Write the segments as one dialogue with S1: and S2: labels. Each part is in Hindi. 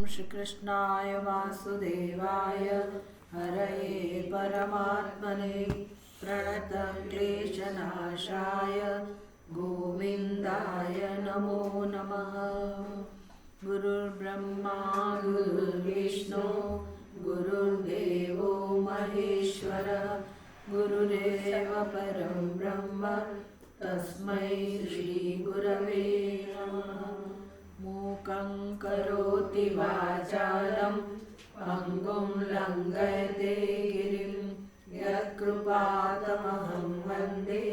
S1: श्रीकृष्णाय वासुदेवाय हरये परमात्मने प्रणतक्लेशनाशाय गोविन्दाय नमो नमः। गुरुर्ब्रह्मा गुरुर्विष्णु गुरुर्देवो महेश्वरः गुरुरेव परं ब्रह्म तस्मै श्रीगुरवे नमः। मूकं करोति वाचालं पङ्गुं लङ्घयते गिरिं यत्कृपातमहं वन्दे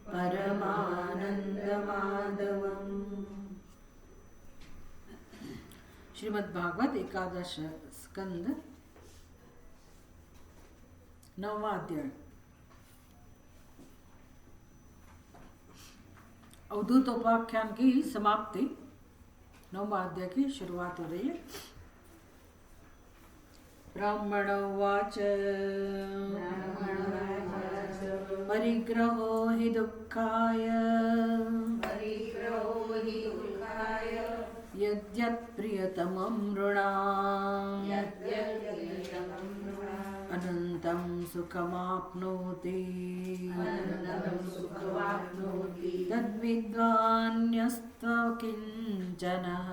S1: परमानन्दमाधवम्। श्रीमद् भागवत एकादश स्कंद 9वां अध्याय। अवधूत उपाख्यान की समाप्ति, 9वां अध्याय की शुरुआत हो रही है। ब्राह्मण उवाच परिग्रहो हि दुःखाय यद्यत् प्रियतमं नृणाम् अनन्तं सुखमाप्नोति तद्विद्वान्यस्त्व किञ्चनः।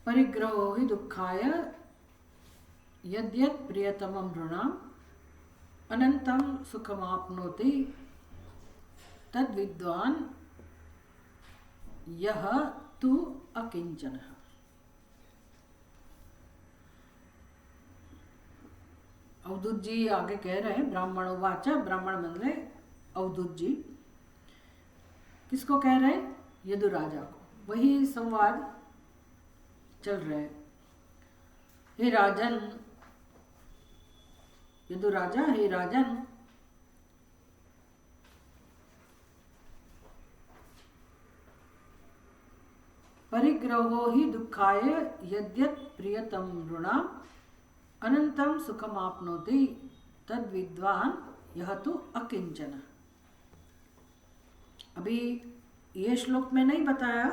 S1: परिग्रहो हि दुःखाय यद्यत् प्रियतमं नृणाम् अनन्तं सुखमाप्नोति तद्विद्वान् यः तु अकिंचनः। अवधूत जी आगे कह रहे हैं, ब्राह्मण वाचा, ब्राह्मण बदले अवधूत जी। किसको कह रहे हैं? यदु राजा को। वही संवाद चल रहे हैं। हे राजन, यदु राजा, हे राजन, परिग्रहो हि दुःखाय यद्यत् प्रियतम नृणाम् अनंतम सुखमाप्नोति तद्विद्वान् यः तु अकिंचन। अभी ये श्लोक में नहीं बताया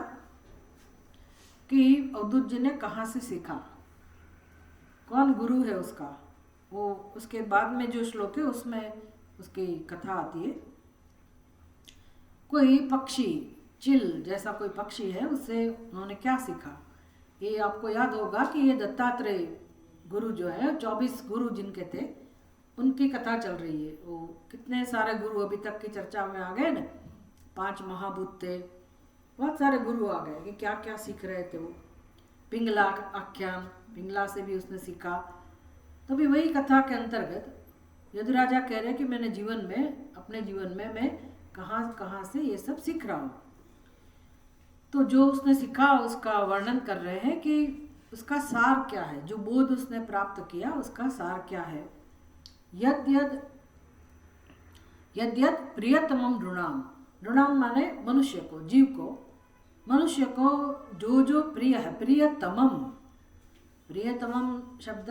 S1: कि अवधूत जी ने कहाँ से सीखा, कौन गुरु है उसका। वो उसके बाद में जो श्लोक है उसमें उसकी कथा आती है। कोई पक्षी, चिल जैसा कोई पक्षी है, उससे उन्होंने क्या सीखा। ये आपको याद होगा कि ये दत्तात्रेय गुरु जो है, 24 गुरु जिनके थे, उनकी कथा चल रही है। वो कितने सारे गुरु अभी तक की चर्चा में आ गए ना। 5 महाभूत थे, बहुत सारे गुरु आ गए कि क्या क्या सीख रहे थे वो। पिंगला आख्यान, पिंगला से भी उसने सीखा। तो भी वही कथा के अंतर्गत यदुराजा कह रहे कि मैंने जीवन में, अपने जीवन में मैं कहाँ कहाँ से ये सब सीख रहा हूँ। तो जो उसने सीखा उसका वर्णन कर रहे हैं कि उसका सार क्या है, जो बोध उसने प्राप्त किया उसका सार क्या है। यद्यत् प्रियतमं नृणाम्, नृणाम माने मनुष्य को, जीव को, मनुष्य को जो जो प्रिय है, प्रियतमम। प्रियतमम शब्द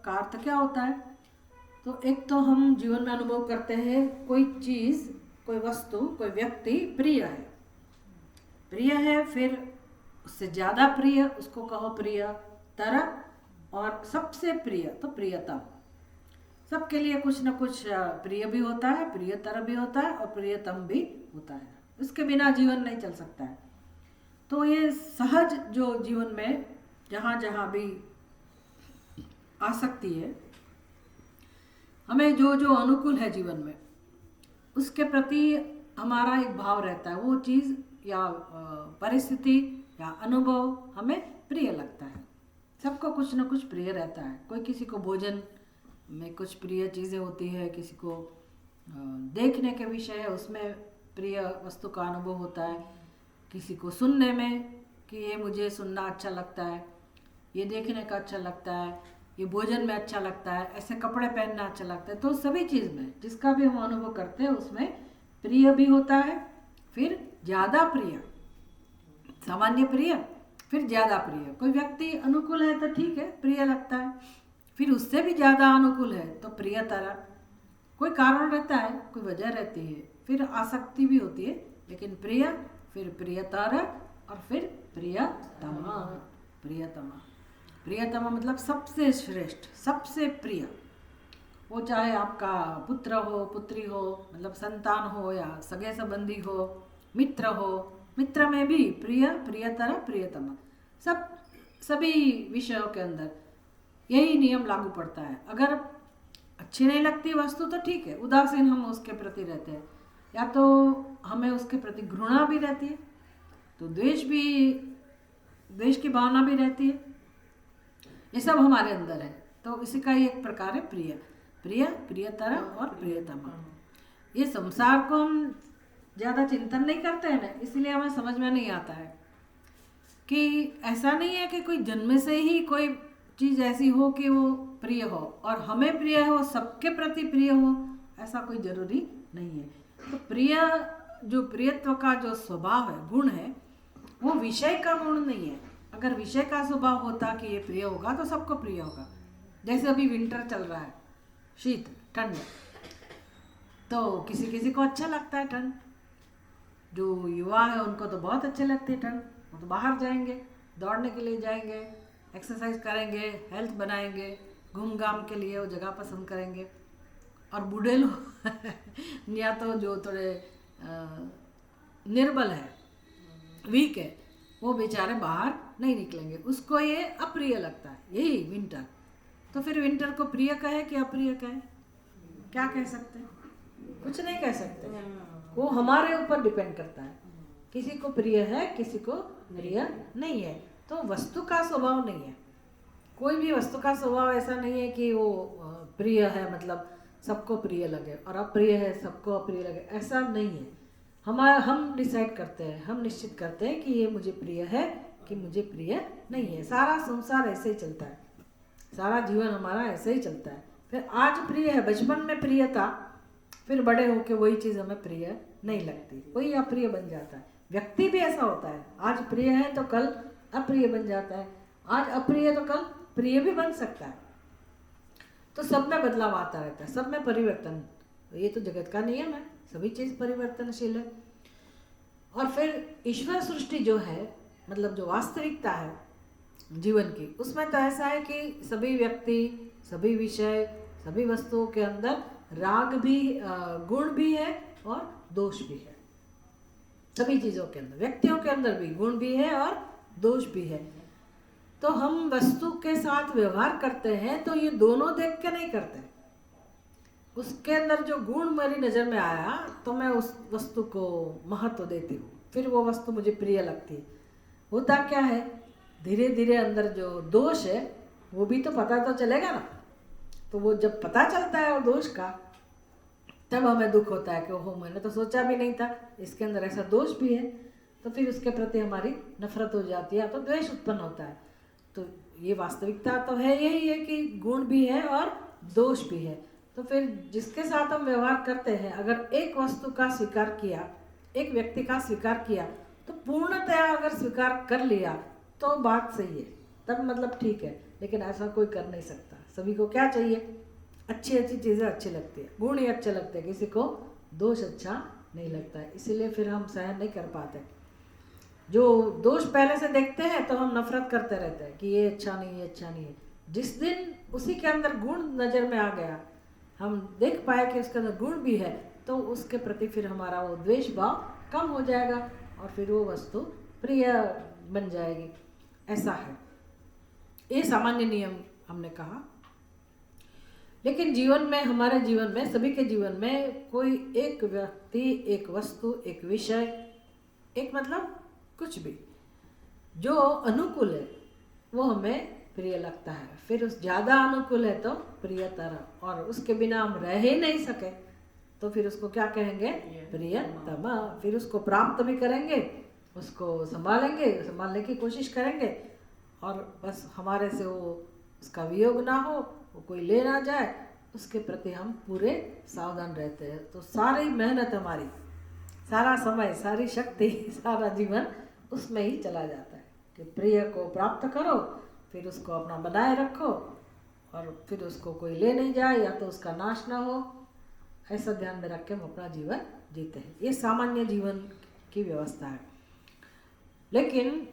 S1: का अर्थ क्या होता है? तो एक तो हम जीवन में अनुभव करते हैं, कोई चीज़, कोई वस्तु, कोई व्यक्ति प्रिय है, प्रिय है, फिर उससे ज़्यादा प्रिय उसको कहो प्रियतर, और सबसे प्रिय तो प्रियतम। सबके लिए कुछ न कुछ प्रिय भी होता है, प्रियतर भी होता है और प्रियतम भी होता है। इसके बिना जीवन नहीं चल सकता है। तो ये सहज जो जीवन में जहाँ जहाँ भी आ सकती है, हमें जो जो अनुकूल है जीवन में, उसके प्रति हमारा एक भाव रहता है। वो चीज़ या परिस्थिति या अनुभव हमें प्रिय लगता है। सबको कुछ न कुछ प्रिय रहता है। कोई किसी को भोजन में कुछ प्रिय चीज़ें होती है, किसी को देखने के विषय है उसमें प्रिय वस्तु का अनुभव होता है, किसी को सुनने में कि ये मुझे सुनना अच्छा लगता है, ये देखने का अच्छा लगता है, ये भोजन में अच्छा लगता है, ऐसे कपड़े पहनना अच्छा लगता है। तो सभी चीज़ में जिसका भी हम अनुभव करते हैं उसमें प्रिय भी होता है, फिर ज़्यादा प्रिय, सामान्य प्रिय, फिर ज़्यादा प्रिय। कोई व्यक्ति अनुकूल है तो ठीक है, प्रिय लगता है, फिर उससे भी ज़्यादा अनुकूल है तो प्रियतर। कोई कारण रहता है, कोई वजह रहती है, फिर आसक्ति भी होती है, लेकिन प्रिय, फिर प्रियतर, और फिर प्रियतमा। प्रियतमा, प्रियतमा मतलब सबसे श्रेष्ठ, सबसे प्रिय। वो चाहे आपका पुत्र हो, पुत्री हो, मतलब संतान हो, या सगे संबंधी हो, मित्र हो, मित्र में भी प्रिय, प्रियतर, प्रियतमा, सब सभी विषयों के अंदर यही नियम लागू पड़ता है। अगर अच्छी नहीं लगती वस्तु तो ठीक है, उदासीन हम उसके प्रति रहते हैं, या तो हमें उसके प्रति घृणा भी रहती है, तो द्वेष की भावना भी रहती है, ये सब हमारे अंदर है। तो इसी का ही एक प्रकार है प्रिय, प्रिय, प्रियतर और प्रियतमा। ये संसार को हम ज़्यादा चिंतन नहीं करते हैं ना, इसलिए हमें समझ में नहीं आता है कि ऐसा नहीं है कि कोई जन्म से ही कोई चीज़ ऐसी हो कि वो प्रिय हो और हमें प्रिय हो, सबके प्रति प्रिय हो, ऐसा कोई जरूरी नहीं है। तो प्रिय, जो प्रियत्व का जो स्वभाव है, गुण है, वो विषय का गुण नहीं है। अगर विषय का स्वभाव होता कि ये प्रिय होगा तो सबको प्रिय होगा। जैसे अभी विंटर चल रहा है, शीत, ठंड, तो किसी किसी को अच्छा लगता है ठंड। जो युवा है उनको तो बहुत अच्छे लगती है ठंड, वो तो बाहर जाएंगे, दौड़ने के लिए जाएंगे, एक्सरसाइज करेंगे, हेल्थ बनाएंगे, घूम घाम के लिए वो जगह पसंद करेंगे। और बूढ़े लोग या तो जो थोड़े निर्बल है, वीक है, वो बेचारे बाहर नहीं निकलेंगे, उसको ये अप्रिय लगता है, यही विंटर। तो फिर विंटर को प्रिय कहे कि अप्रिय कहे, क्या कह सकते हैं? कुछ नहीं कह सकते, वो हमारे ऊपर डिपेंड करता है। किसी को प्रिय है, किसी को प्रिय नहीं है। तो वस्तु का स्वभाव नहीं है, कोई भी वस्तु का स्वभाव ऐसा नहीं है कि वो प्रिय है मतलब सबको प्रिय लगे और अप्रिय है सबको अप्रिय लगे, ऐसा नहीं है। हम डिसाइड करते हैं, हम निश्चित करते हैं कि ये मुझे प्रिय है कि मुझे प्रिय नहीं है। सारा संसार ऐसे ही चलता है, सारा जीवन हमारा ऐसे ही चलता है। फिर आज प्रिय है, बचपन में प्रिय था, फिर बड़े होके वही चीज़ हमें प्रिय नहीं लगती, वही अप्रिय बन जाता है। व्यक्ति भी ऐसा होता है, आज प्रिय है तो कल अप्रिय बन जाता है, आज अप्रिय तो कल प्रिय भी बन सकता है। तो सब में बदलाव आता रहता है, सब में परिवर्तन, ये तो जगत का नियम है, सभी चीज़ परिवर्तनशील है। और फिर ईश्वर सृष्टि जो है, मतलब जो वास्तविकता है जीवन की, उसमें तो ऐसा है कि सभी व्यक्ति, सभी विषय, सभी वस्तुओं के अंदर राग भी, गुण भी है और दोष भी है। सभी चीज़ों के अंदर, व्यक्तियों के अंदर भी गुण भी है और दोष भी है। तो हम वस्तु के साथ व्यवहार करते हैं तो ये दोनों देख के नहीं करते। उसके अंदर जो गुण मेरी नज़र में आया तो मैं उस वस्तु को महत्व देती हूँ, फिर वो वस्तु मुझे प्रिय लगती है। होता क्या है, धीरे धीरे अंदर जो दोष है वो भी तो पता तो चलेगा ना। तो वो जब पता चलता है वो दोष का, तब हमें दुख होता है कि ओहो, मैंने तो सोचा भी नहीं था इसके अंदर ऐसा दोष भी है। तो फिर उसके प्रति हमारी नफरत हो जाती है, तो द्वेष उत्पन्न होता है। तो ये वास्तविकता तो है, यही है कि गुण भी है और दोष भी है। तो फिर जिसके साथ हम व्यवहार करते हैं, अगर एक वस्तु का स्वीकार किया, एक व्यक्ति का स्वीकार किया, तो पूर्णतया अगर स्वीकार कर लिया तो बात सही है, तब मतलब ठीक है। लेकिन ऐसा कोई कर नहीं सकता। सभी को क्या चाहिए? अच्छी अच्छी चीज़ें अच्छी लगती है, गुण ही अच्छे लगते हैं, किसी को दोष अच्छा नहीं लगता है। इसीलिए फिर हम सहन नहीं कर पाते। जो दोष पहले से देखते हैं तो हम नफरत करते रहते हैं कि ये अच्छा नहीं, ये अच्छा नहीं है। जिस दिन उसी के अंदर गुण नज़र में आ गया, हम देख पाए कि उसके अंदर गुण भी है, तो उसके प्रति फिर हमारा वो द्वेष भाव कम हो जाएगा और फिर वो वस्तु प्रिय बन जाएगी। ऐसा है, ये सामान्य नियम हमने कहा। लेकिन जीवन में, हमारे जीवन में, सभी के जीवन में कोई एक व्यक्ति, एक वस्तु, एक विषय, एक मतलब कुछ भी जो अनुकूल है वो हमें प्रिय लगता है। फिर उस ज़्यादा अनुकूल है तो प्रियतर, और उसके बिना हम रह ही नहीं सके तो फिर उसको क्या कहेंगे? प्रियतमा। फिर उसको प्राप्त भी करेंगे, उसको संभालेंगे, संभालने की कोशिश करेंगे, और बस हमारे से वो उसका वियोग ना हो, वो कोई ले ना जाए, उसके प्रति हम पूरे सावधान रहते हैं। तो सारी मेहनत हमारी, सारा समय, सारी शक्ति, सारा जीवन उसमें ही चला जाता है कि प्रिय को प्राप्त करो, फिर उसको अपना बनाए रखो, और फिर उसको कोई ले नहीं जाए या तो उसका नाश ना हो, ऐसा ध्यान में रख के हम अपना जीवन जीते हैं। ये सामान्य जीवन की व्यवस्था है। लेकिन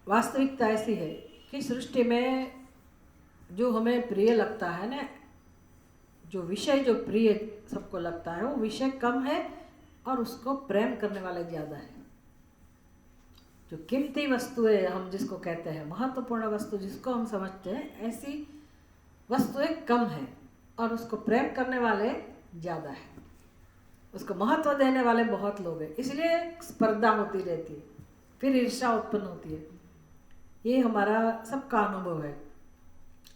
S1: वास्तविकता ऐसी है कि सृष्टि में जो हमें प्रिय लगता है ना, जो विषय जो प्रिय सबको लगता है, वो विषय कम है और उसको प्रेम करने वाले ज़्यादा है। जो कीमती वस्तुएं हम जिसको कहते हैं, महत्वपूर्ण वस्तु जिसको हम समझते हैं, ऐसी वस्तुएं कम है और उसको प्रेम करने वाले ज़्यादा है। उसको महत्व देने वाले बहुत लोग हैं, इसलिए स्पर्धा होती रहती है, फिर ईर्ष्या उत्पन्न होती है। ये हमारा सबका अनुभव है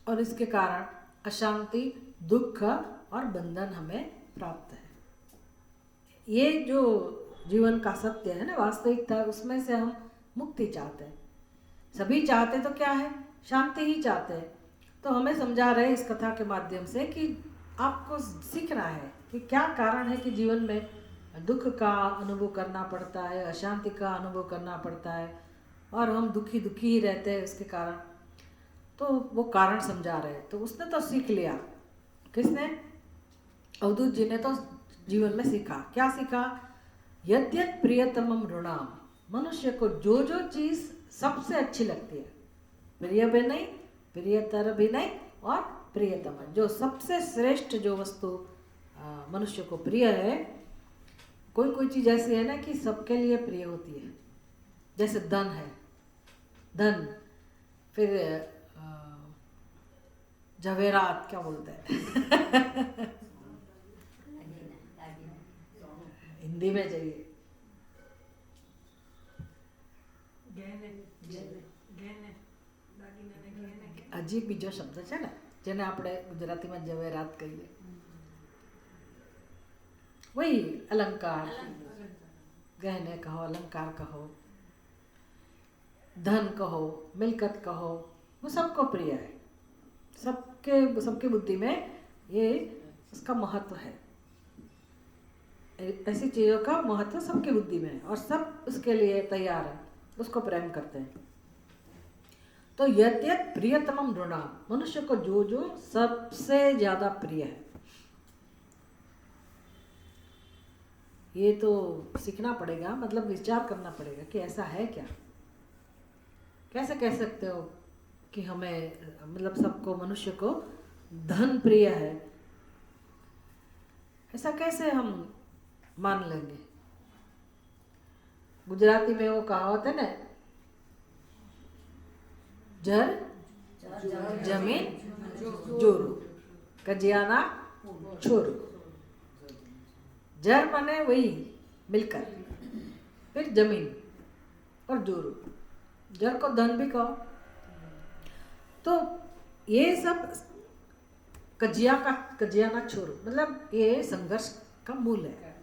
S1: और इसके कारण अशांति, दुख और बंधन हमें प्राप्त है। ये जो जीवन का सत्य है ना, वास्तविकता है, उसमें से हम मुक्ति चाहते हैं। सभी चाहते तो क्या है, शांति ही चाहते हैं। तो हमें समझा रहे इस कथा के माध्यम से कि आपको सीखना है कि क्या कारण है कि जीवन में दुख का अनुभव करना पड़ता है, अशांति का अनुभव करना पड़ता है और हम दुखी दुखी ही रहते हैं उसके कारण। तो वो कारण समझा रहे। तो उसने तो सीख लिया। किसने? अवधूत जी ने तो जीवन में सीखा। क्या सीखा? यद्यत प्रियतमम ऋणाम, मनुष्य को जो जो चीज़ सबसे अच्छी लगती है, प्रिय भी नहीं, प्रियतर भी नहीं और प्रियतम, जो सबसे श्रेष्ठ जो वस्तु मनुष्य को प्रिय है। कोई कोई चीज़ ऐसी है ना कि सबके लिए प्रिय होती है, जैसे धन है, धन, फिर जवेरात क्या बोलते हैं हिंदी में चाहिए, હજી બીજો શબ્દ છે ને જેને આપણે ગુજરાતીમાં જવેરાત કહીએ, वही अलंकार, गहने कहो, अलंकार कहो, धन कहो, मिलकत कहो, वो सबको प्रिय है। सबके बुद्धि में ये उसका महत्व है। ऐसी चीज़ों का महत्व सबके बुद्धि में है और सब उसके लिए तैयार है, उसको प्रेम करते हैं। तो यद्यत प्रियतमम ऋणाम, मनुष्य को जो जो सबसे ज़्यादा प्रिय है, ये तो सीखना पड़ेगा, मतलब विचार करना पड़ेगा कि ऐसा है क्या। कैसे कह सकते हो कि हमें, मतलब सबको, मनुष्य को धन प्रिय है, ऐसा कैसे हम मान लेंगे? गुजराती में वो कहावत है ना, जर जमीन जोरू, कजियाना छोरू। जर माने वही मिलकर, फिर जमीन और जोरू, जर को धन भी कहो। तो ये सब कजियाना छोरू, मतलब ये संघर्ष का मूल है,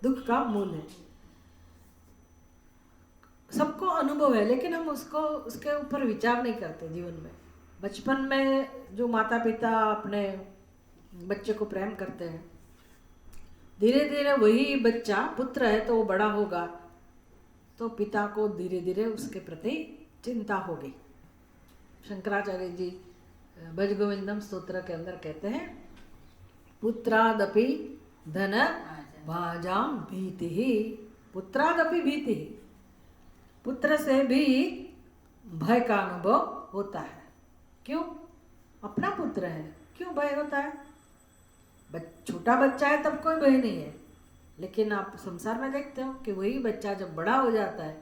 S1: दुख का मूल है। सबको अनुभव है, लेकिन हम उसके ऊपर विचार नहीं करते जीवन में। बचपन में जो माता पिता अपने बच्चे को प्रेम करते हैं, धीरे धीरे वही बच्चा, पुत्र है तो वो बड़ा होगा तो पिता को धीरे धीरे उसके प्रति चिंता होगी। शंकराचार्य जी भज गोविंदम स्तोत्र के अंदर कहते हैं, पुत्रादपि धन भाजाम भीति ही, पुत्रादपि भीति ही, पुत्र से भी भय का अनुभव होता है। क्यों? अपना पुत्र है, क्यों भय होता है? छोटा बच्चा है तब कोई भय नहीं है, लेकिन आप संसार में देखते हो कि वही बच्चा जब बड़ा हो जाता है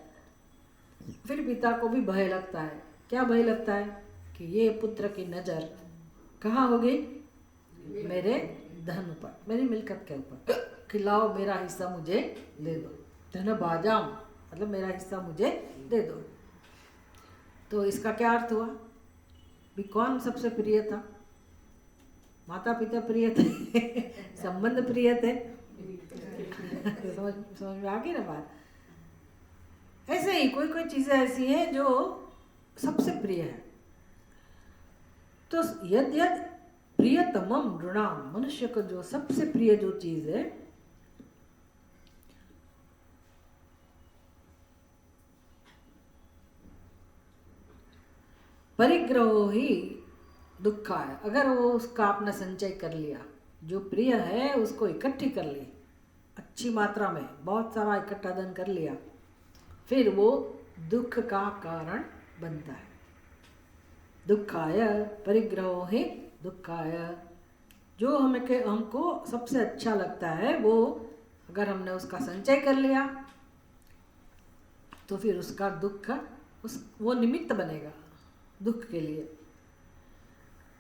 S1: फिर पिता को भी भय लगता है। क्या भय लगता है? कि ये पुत्र की नज़र कहाँ होगी? मेरे धन पर, मेरी मिलकत के ऊपर, खिलाओ, मेरा हिस्सा मुझे दे दो, धन भाजाम, मतलब मेरा हिस्सा मुझे दे दो। तो इसका क्या अर्थ हुआ? भी कौन सबसे प्रिय था? माता पिता प्रिय थे संबंध प्रिय थे समझ में आ गई ना बात? ऐसे ही कोई कोई चीज़ें ऐसी हैं जो सबसे प्रिय है। तो यद यद प्रियतमम नृणाम, मनुष्य को जो सबसे प्रिय जो चीज़ है, परिग्रहो ही दुखा है। अगर वो उसका आपने संचय कर लिया, जो प्रिय है उसको इकट्ठी कर ली अच्छी मात्रा में, बहुत सारा इकट्ठा धन कर लिया, फिर वो दुख का कारण बनता है। दुखाय परिग्रहो ही दुखाय, जो हमको सबसे अच्छा लगता है वो अगर हमने उसका संचय कर लिया तो फिर उसका दुख वो निमित्त बनेगा दुख के लिए।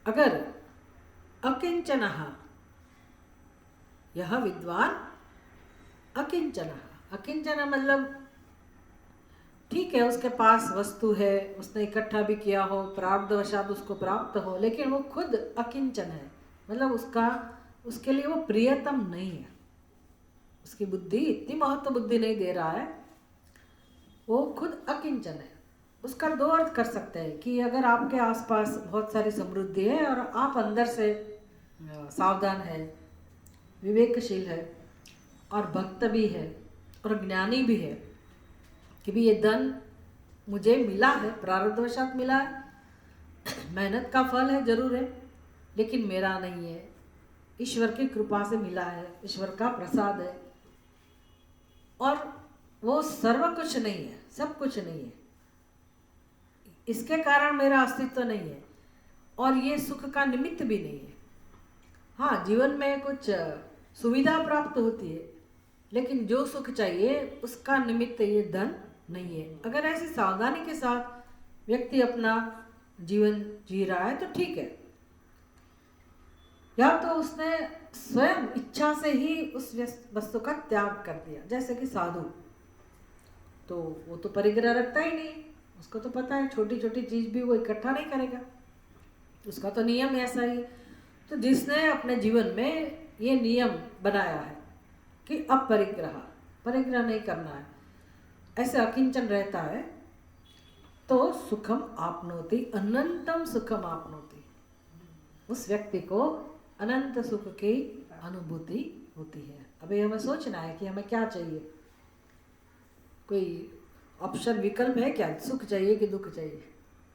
S1: अगर अकिंचन, यह विद्वान अकिंचन, अकिंचन मतलब ठीक है उसके पास वस्तु है, उसने इकट्ठा भी किया हो, प्रारब्धवशात उसको प्राप्त हो, लेकिन वो खुद अकिंचन है, मतलब उसके लिए वो प्रियतम नहीं है। उसकी बुद्धि इतनी महत्व बुद्धि नहीं दे रहा है, वो खुद अकिंचन है। उसका दो अर्थ कर सकते हैं कि अगर आपके आसपास बहुत सारी समृद्धि है और आप अंदर से सावधान है, विवेकशील है और भक्त भी है और ज्ञानी भी है कि भी ये धन मुझे मिला है, प्रारब्धवशात मिला है, मेहनत का फल है जरूर है, लेकिन मेरा नहीं है, ईश्वर की कृपा से मिला है, ईश्वर का प्रसाद है और वो सर्व कुछ नहीं है, सब कुछ नहीं है, इसके कारण मेरा अस्तित्व नहीं है और ये सुख का निमित्त भी नहीं है। हाँ, जीवन में कुछ सुविधा प्राप्त होती है, लेकिन जो सुख चाहिए उसका निमित्त ये धन नहीं है। अगर ऐसी सावधानी के साथ व्यक्ति अपना जीवन जी रहा है तो ठीक है, या तो उसने स्वयं इच्छा से ही उस वस्तु का त्याग कर दिया, जैसे कि साधु, तो वो तो परिग्रह रखता ही नहीं, उसको तो पता है छोटी छोटी चीज भी वो इकट्ठा नहीं करेगा, उसका तो नियम ऐसा ही। तो जिसने अपने जीवन में ये नियम बनाया है कि अब परिग्रह नहीं करना है, ऐसे अकिंचन रहता है, तो सुखम आपनोति, अनंतम सुखम आपनोति, उस व्यक्ति को अनंत सुख की अनुभूति होती है। अभी हमें सोचना है कि हमें क्या चाहिए, कोई ऑप्शन विकल्प है क्या? सुख चाहिए कि दुख चाहिए,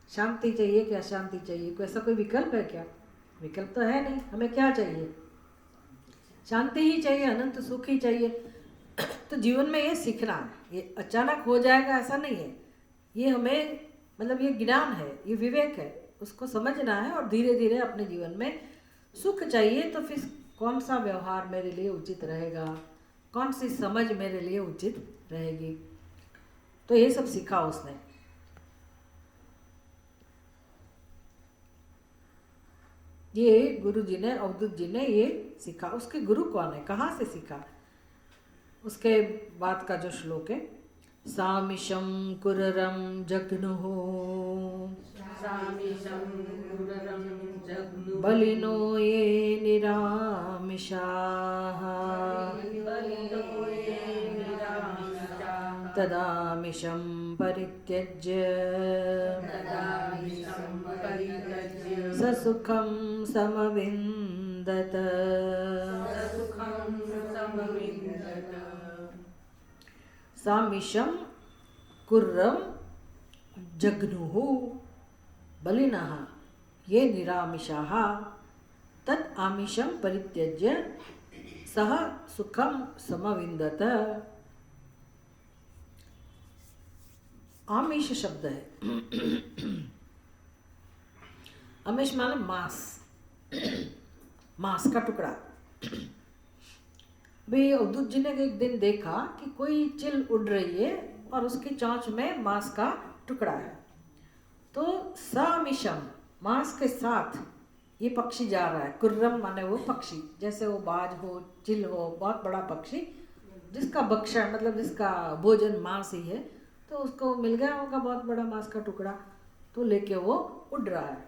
S1: शांति चाहिए कि अशांति चाहिए, कोई ऐसा कोई विकल्प है क्या? विकल्प तो है नहीं। हमें क्या चाहिए? शांति ही चाहिए, अनंत सुख ही चाहिए। तो जीवन में ये सीखना है, ये अचानक हो जाएगा ऐसा नहीं है, ये हमें मतलब ये ज्ञान है, ये विवेक है, उसको समझना है और धीरे धीरे अपने जीवन में सुख चाहिए तो फिर कौन सा व्यवहार मेरे लिए उचित रहेगा, कौन सी समझ मेरे लिए उचित रहेगी, तो ये सब सीखा उसने। ये गुरु जी ने, अवधूत जी ने ये सीखा। उसके गुरु कौन है, कहाँ से सीखा? उसके बाद का जो श्लोक है, सामिशं कुररं जघ्नुः बलिनो ये निरामिषाः तदामिषं परित्यज्य ससुखं समविन्दत। सामिशं कुर्रं जघ्नुः बलिनः ये निरामिषाः तत् आमिषं परित्यज्य सः सुखं समविन्दत। आमिष शब्द है, आमिष माने मांस, मांस का टुकड़ा। भाई अवधूत जी ने एक दिन देखा कि कोई चिल उड़ रही है और उसकी चोंच में मांस का टुकड़ा है, तो सामिशम, मांस के साथ ये पक्षी जा रहा है। कुर्रम माने वो पक्षी, जैसे वो बाज हो, चिल हो, बहुत बड़ा पक्षी जिसका भक्षण मतलब जिसका भोजन मांस ही है, तो उसको मिल गया होगा बहुत बड़ा मांस का टुकड़ा, तो लेके वो उड़ रहा है।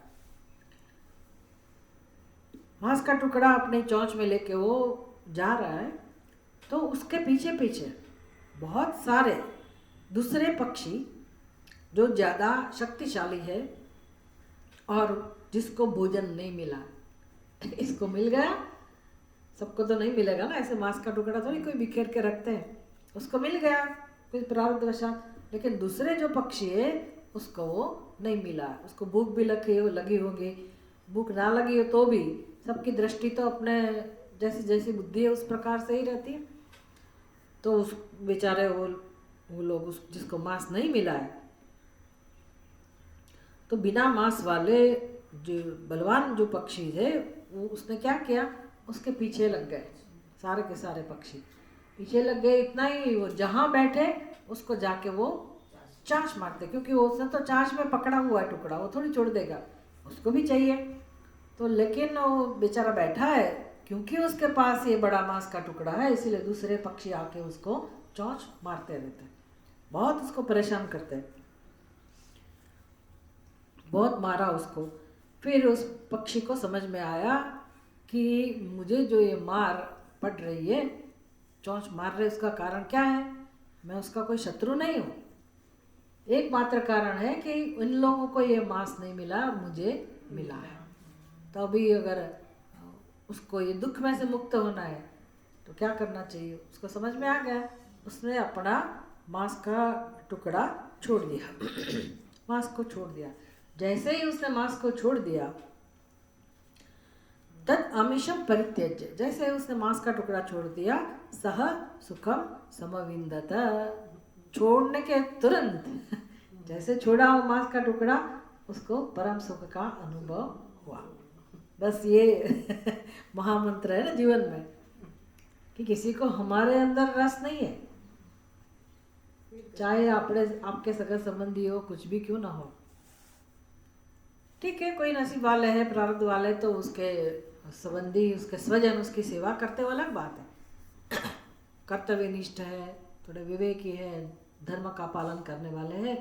S1: मांस का टुकड़ा अपनी चोंच में लेके वो जा रहा है, तो उसके पीछे पीछे बहुत सारे दूसरे पक्षी जो ज़्यादा शक्तिशाली है और जिसको भोजन नहीं मिला, इसको मिल गया, सबको तो नहीं मिलेगा ना, ऐसे मांस का टुकड़ा थोड़ी कोई बिखेर के रखते हैं, उसको मिल गया कुछ प्रारब्धवशात, लेकिन दूसरे जो पक्षी है उसको वो नहीं मिला, उसको भूख भी लगी होगी, भूख ना लगी हो तो भी सबकी दृष्टि तो अपने जैसी जैसी बुद्धि है उस प्रकार से ही रहती है, तो उस बेचारे वो लोग उस जिसको मांस नहीं मिला है, तो बिना मांस वाले जो बलवान जो पक्षी थे वो उसने क्या किया, उसके पीछे लग गए, सारे के सारे पक्षी पीछे लग गए। इतना ही वो जहाँ बैठे उसको जाके वो चांच मारते, क्योंकि उसने तो चांच में पकड़ा हुआ है टुकड़ा, वो थोड़ी छोड़ देगा, उसको भी चाहिए। तो लेकिन वो बेचारा बैठा है, क्योंकि उसके पास ये बड़ा मांस का टुकड़ा है, इसीलिए दूसरे पक्षी आके उसको चौंच मारते रहते, बहुत उसको परेशान करते, बहुत मारा उसको। फिर उस पक्षी को समझ में आया कि मुझे जो ये मार पड़ रही है, चोंच मार रहे, उसका कारण क्या है, मैं उसका कोई शत्रु नहीं हूँ, एकमात्र कारण है कि इन लोगों को ये मांस नहीं मिला, मुझे मिला है। तो अभी अगर उसको ये दुख में से मुक्त होना है तो क्या करना चाहिए, उसको समझ में आ गया, उसने अपना मांस का टुकड़ा छोड़ दिया मांस को छोड़ दिया। जैसे ही उसने मांस को छोड़ दिया, तद आमिषम परित्यज्य, जैसे ही उसने मांस का टुकड़ा छोड़ दिया, सह सुखम समविंदत, छोड़ने के तुरंत जैसे छोड़ा वो मांस का टुकड़ा, उसको परम सुख का अनुभव हुआ। बस ये महामंत्र है ना जीवन में, कि किसी को हमारे अंदर रस नहीं है, चाहे आपके सगा संबंधी हो, कुछ भी क्यों ना हो, ठीक है, कोई नसीब वाले है, प्रारब्ध वाले, तो उसके संबंधी, उसके स्वजन उसकी सेवा करते, वो अलग बात है, कर्तव्यनिष्ठ है, थोड़े विवेकी है, धर्म का पालन करने वाले हैं,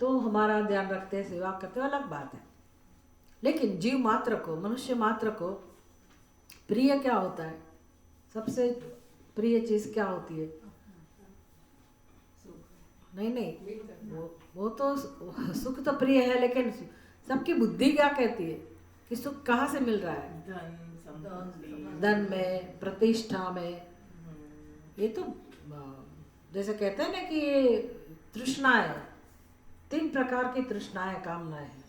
S1: तो हमारा ध्यान रखते हैं, सेवा करते, अलग बात है। लेकिन जीव मात्र को, मनुष्य मात्र को प्रिय क्या होता है, सबसे प्रिय चीज क्या होती है? नहीं, वो तो सुख तो प्रिय है, लेकिन सबकी बुद्धि क्या कहती है कि सुख कहाँ से मिल रहा है? धन में, प्रतिष्ठा में। ये तो जैसे कहते हैं ना कि ये तृष्णाएं, 3 प्रकार की तृष्णाएं, कामनाएं हैं।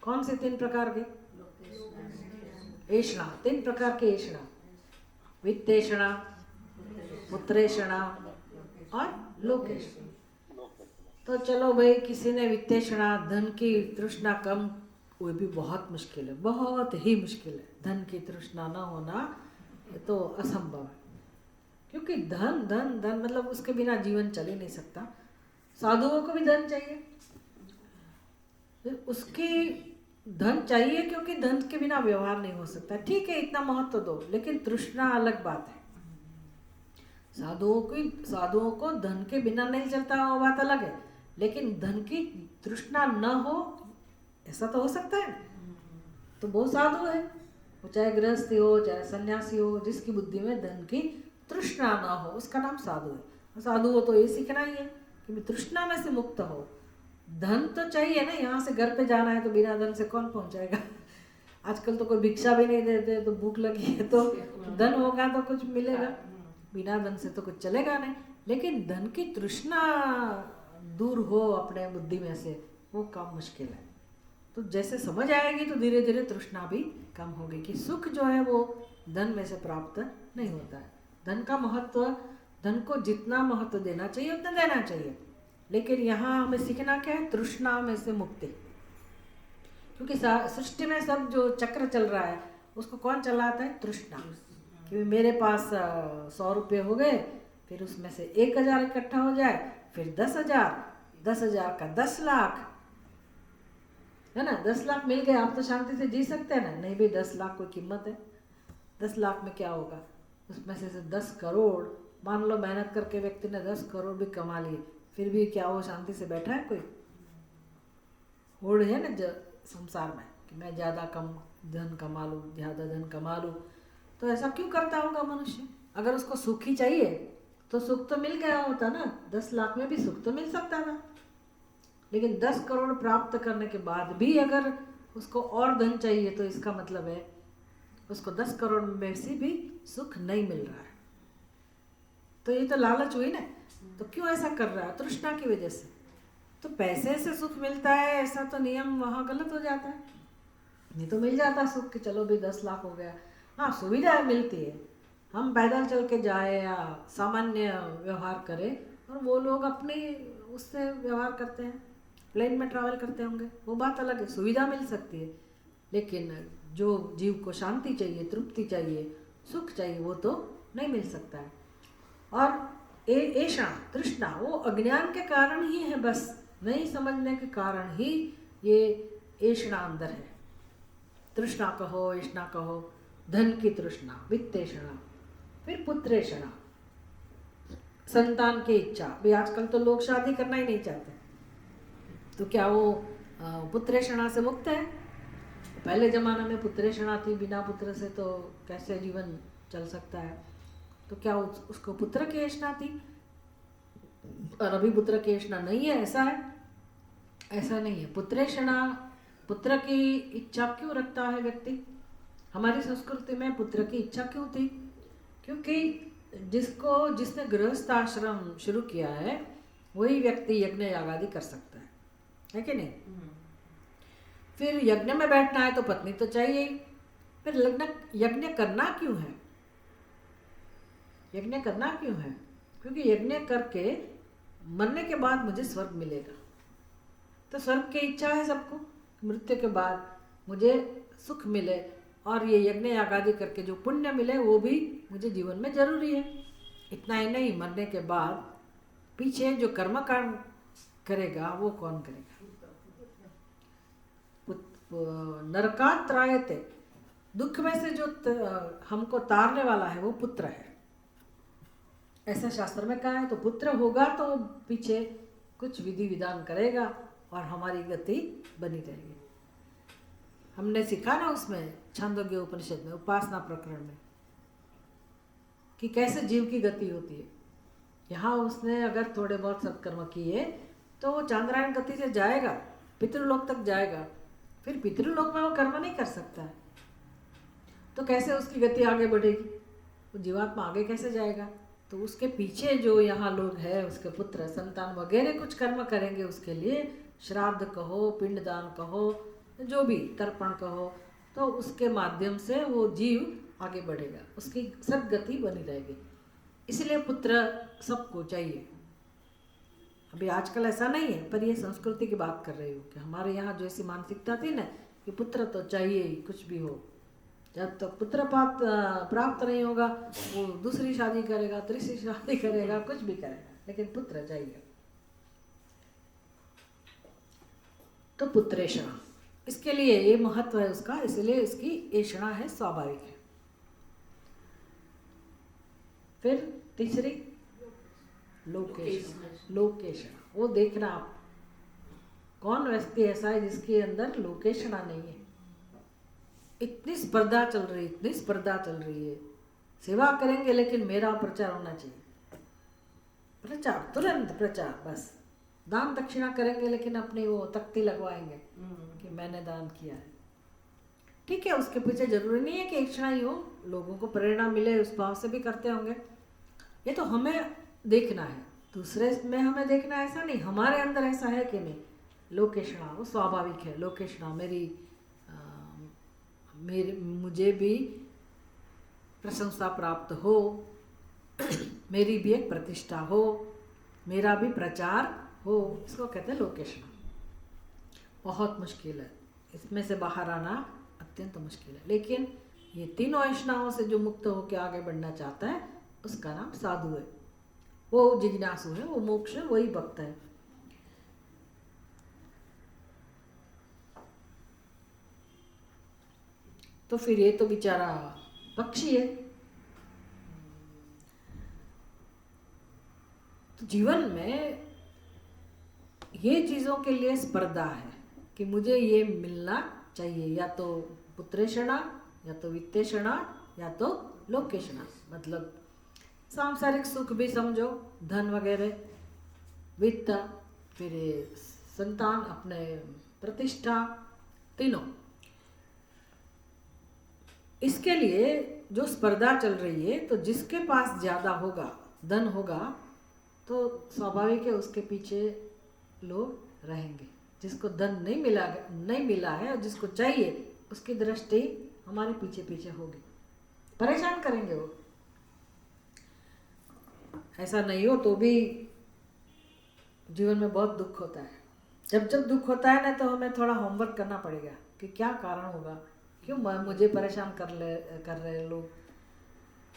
S1: कौन से 3 प्रकार की? ऐषणा, 3 प्रकार की ऐषणा, वित्तेषणा, पुत्रेषणा और लोकेषणा। तो चलो भाई, किसी ने वित्तेषणा, धन की तृष्णा कम, वो भी बहुत मुश्किल है, बहुत ही मुश्किल है। धन की तृष्णा न होना ये तो असंभव है, क्योंकि धन धन धन मतलब उसके बिना जीवन चल ही नहीं सकता। साधुओं को भी धन चाहिए, उसकी धन चाहिए, क्योंकि धन के बिना व्यवहार नहीं हो सकता। ठीक है, इतना महत्व दो, लेकिन तृष्णा अलग बात है। साधुओं को धन के बिना नहीं चलता, वो बात अलग है, लेकिन धन की तृष्णा न हो, ऐसा तो हो सकता है। तो बहुत साधु है, वो चाहे गृहस्थी हो, चाहे सन्यासी हो, जिसकी बुद्धि में धन की तृष्णा ना हो, उसका नाम साधु है। साधु हो तो ये सीखना ही है कि तृष्णा में से मुक्त हो। धन तो चाहिए ना, यहाँ से घर पे जाना है तो बिना धन से कौन पहुँचाएगा? आजकल तो कोई भिक्षा भी नहीं देते, तो भूख लगी है तो धन होगा तो कुछ मिलेगा, बिना धन से तो कुछ चलेगा नहीं। लेकिन धन की तृष्णा दूर हो अपने बुद्धि में से, वो काम मुश्किल है। तो जैसे समझ आएगी तो धीरे धीरे तृष्णा भी कम होगी कि सुख जो है वो धन में से प्राप्त नहीं होता है। धन का महत्व, धन को जितना महत्व देना चाहिए उतना देना चाहिए, लेकिन यहाँ हमें सीखना क्या है? तृष्णा में से मुक्ति। क्योंकि सृष्टि में सब जो चक्र चल रहा है उसको कौन चलाता है? तृष्णा। कि मेरे पास 100 रुपये हो गए, फिर उसमें से 1000 इकट्ठा हो जाए, फिर 10,000, 10,000 का 10 लाख, है ना? 10 लाख मिल गए, आप तो शांति से जी सकते हैं ना? नहीं भाई, 10 लाख कोई कीमत है? 10 लाख में क्या होगा? उसमें से 10 करोड़, मान लो मेहनत करके व्यक्ति ने 10 करोड़ भी कमा लिए, फिर भी क्या वो शांति से बैठा है? कोई होड़ है ना संसार में कि मैं ज़्यादा कम धन कमा लूँ, ज़्यादा धन कमा लूँ। तो ऐसा क्यों करता होगा मनुष्य? अगर उसको सुख ही चाहिए तो सुख तो मिल गया होता ना, 10 लाख में भी सुख तो मिल सकता था। लेकिन 10 करोड़ प्राप्त करने के बाद भी अगर उसको और धन चाहिए तो इसका मतलब है उसको 10 करोड़ में से भी सुख नहीं मिल रहा है। तो ये तो लालच हुई ना। तो क्यों ऐसा कर रहा है? तृष्णा की वजह से। तो पैसे से सुख मिलता है ऐसा तो नियम वहाँ गलत हो जाता है। नहीं तो मिल जाता सुख कि चलो भी 10 लाख हो गया। हाँ, सुविधा मिलती है, हम पैदल चल के जाए या सामान्य व्यवहार करें, और वो लोग अपनी उससे व्यवहार करते हैं, प्लेन में ट्रैवल करते होंगे, वो बात अलग है, सुविधा मिल सकती है। लेकिन जो जीव को शांति चाहिए, तृप्ति चाहिए, सुख चाहिए, वो तो नहीं मिल सकता है। और ऐसा तृष्णा वो अज्ञान के कारण ही है, बस नहीं समझने के कारण ही ये ऐसा अंदर है। तृष्णा कहो, ऐसा कहो, धन की तृष्णा, वित्तेषणा, फिर पुत्रेषणा, संतान की इच्छा। भी आजकल तो लोग शादी करना ही नहीं चाहते, तो क्या वो पुत्रेषणा से मुक्त है? पहले जमाना में पुत्रेषणा थी, बिना पुत्र से तो कैसे जीवन चल सकता है? तो क्या उसको पुत्र की ऐष्णा थी? और अभी पुत्र की ऐष्णा नहीं है, ऐसा है? ऐसा नहीं है। पुत्रेषणा, पुत्र की इच्छा क्यों रखता है व्यक्ति? हमारी संस्कृति में पुत्र की इच्छा क्यों थी? क्योंकि जिसने गृहस्थ आश्रम शुरू किया है वही व्यक्ति यज्ञ याग आदि कर सकता है कि नहीं? फिर यज्ञ में बैठना है तो पत्नी तो चाहिए ही। फिर यज्ञ करना क्यों है? यज्ञ करना क्यों है? क्योंकि यज्ञ करके मरने के बाद मुझे स्वर्ग मिलेगा। तो स्वर्ग की इच्छा है सबको, मृत्यु के बाद मुझे सुख मिले, और ये यज्ञ याग आदि करके जो पुण्य मिले वो भी मुझे जीवन में जरूरी है। इतना ही नहीं, मरने के बाद पीछे जो कर्मकांड करेगा वो कौन करेगा? नरकात् त्रायते, दुख में से जो हमको तारने वाला है वो पुत्र है, ऐसा शास्त्र में कहा है। तो पुत्र होगा तो पीछे कुछ विधि विधान करेगा और हमारी गति बनी रहेगी। हमने सीखा ना उसमें छांदोग्य उपनिषद में, उपासना प्रकरण में, कि कैसे जीव की गति होती है। यहाँ उसने अगर थोड़े बहुत सत्कर्म किए तो वो चांद्रायण गति से जाएगा, पितृलोक तक जाएगा। फिर पितृलोक में वो कर्म नहीं कर सकता है, तो कैसे उसकी गति आगे बढ़ेगी? वो जीवात्मा आगे कैसे जाएगा? तो उसके पीछे जो यहाँ लोग हैं, उसके पुत्र संतान वगैरह कुछ कर्म करेंगे उसके लिए, श्राद्ध कहो, पिंडदान कहो, जो भी तर्पण कहो, तो उसके माध्यम से वो जीव आगे बढ़ेगा, उसकी सद्गति बनी रहेगी। इसलिए पुत्र सबको चाहिए। अभी आजकल ऐसा नहीं है, पर ये संस्कृति की बात कर रही हूँ कि हमारे यहाँ जो ऐसी मानसिकता थी ना कि पुत्र तो चाहिए ही, कुछ भी हो। जब तक तो पुत्र प्राप्त नहीं होगा वो दूसरी शादी करेगा, तीसरी शादी करेगा, कुछ भी करेगा, लेकिन पुत्र चाहिए। तो पुत्रेषणा, इसके लिए ये महत्व है उसका, इसलिए इसकी ऐषणा है, स्वाभाविक है। फिर तीसरी लोकेषणा, वो देखना आप कौन व्यक्ति ऐसा है जिसके अंदर लोकेषणा नहीं है। इतनी स्पर्धा चल रही है, सेवा करेंगे लेकिन मेरा प्रचार होना चाहिए, प्रचार, तुरंत प्रचार, बस। दान दक्षिणा करेंगे लेकिन अपनी वो तख्ती लगवाएंगे कि मैंने दान किया है। ठीक है, उसके पीछे जरूरी नहीं है कि ऐसा ही हो, लोगों को प्रेरणा मिले उस भाव से भी करते होंगे। ये तो हमें देखना है, दूसरे में हमें देखना ऐसा नहीं, हमारे अंदर ऐसा है कि नहीं। लोकेषणा वो स्वाभाविक है। लोकेषणा मुझे भी प्रशंसा प्राप्त हो, मेरी भी एक प्रतिष्ठा हो, मेरा भी प्रचार हो, इसको कहते हैं लोकेषणा। बहुत मुश्किल है, इसमें से बाहर आना अत्यंत मुश्किल है। लेकिन ये तीनों ऐषणाओं से जो मुक्त होकर आगे बढ़ना चाहता है उसका नाम साधु है, वो जिज्ञासु है, वो मोक्ष है, वही भक्त है। तो फिर ये तो बेचारा पक्षी है। तो जीवन में ये चीज़ों के लिए स्पर्धा है कि मुझे ये मिलना चाहिए, या तो पुत्रेषणा, या तो वित्तेषणा, या तो लोकेषणा। मतलब सांसारिक सुख भी समझो, धन वगैरह, वित्त, फिर ये संतान, अपने प्रतिष्ठा, तीनों। इसके लिए जो स्पर्धा चल रही है, तो जिसके पास ज़्यादा होगा, धन होगा, तो स्वाभाविक है उसके पीछे लोग रहेंगे। जिसको धन नहीं मिला है और जिसको चाहिए, उसकी दृष्टि हमारे पीछे पीछे होगी, परेशान करेंगे वो। ऐसा नहीं हो तो भी जीवन में बहुत दुख होता है। जब जब दुख होता है ना, तो हमें थोड़ा होमवर्क करना पड़ेगा कि क्या कारण होगा, क्यों मुझे परेशान कर रहे हैं लोग,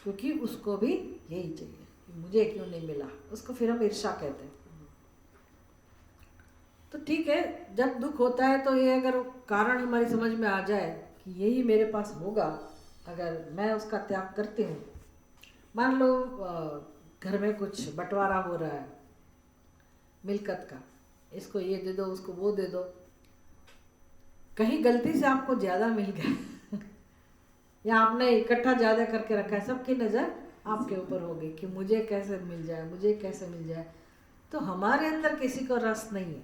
S1: क्योंकि उसको भी यही चाहिए, मुझे क्यों नहीं मिला, उसको फिर हम ईर्ष्या कहते हैं। तो ठीक है, जब दुख होता है तो ये अगर कारण हमारी समझ में आ जाए कि यही मेरे पास होगा, अगर मैं उसका त्याग करती हूँ। मान लो घर में कुछ बंटवारा हो रहा है मिल्कत का, इसको ये दे दो, उसको वो दे दो, कहीं गलती से आपको ज़्यादा मिल गया या आपने इकट्ठा ज़्यादा करके रखा है, सबकी नज़र आपके ऊपर होगी कि मुझे कैसे मिल जाए, मुझे कैसे मिल जाए। तो हमारे अंदर किसी को रस नहीं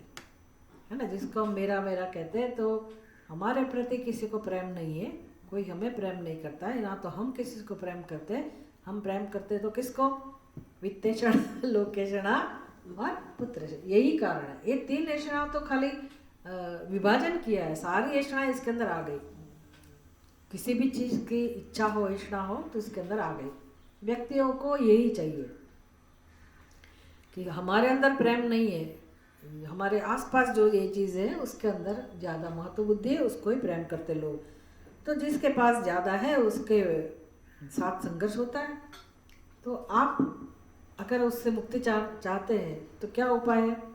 S1: है ना, जिसको हम मेरा मेरा कहते हैं, तो हमारे प्रति किसी को प्रेम नहीं है, कोई हमें प्रेम नहीं करता है ना, तो हम किसी को प्रेम करते हैं। हम प्रेम करते तो किसको? वित्तेषण, लोकेषणा और पुत्र। यही कारण है। ये 3 ऐषणा तो खाली विभाजन किया है, सारी ऐषणा इसके अंदर आ गई। किसी भी चीज़ की इच्छा हो, ऐषणा हो, तो इसके अंदर आ गई। व्यक्तियों को यही चाहिए कि हमारे अंदर प्रेम नहीं है, हमारे आसपास जो ये चीज़ है उसके अंदर ज़्यादा महत्व बुद्धि है, उसको ही प्रेम करते लोग। तो जिसके पास ज़्यादा है उसके साथ संघर्ष होता है। तो आप अगर उससे मुक्ति चाहते हैं तो क्या उपाय है?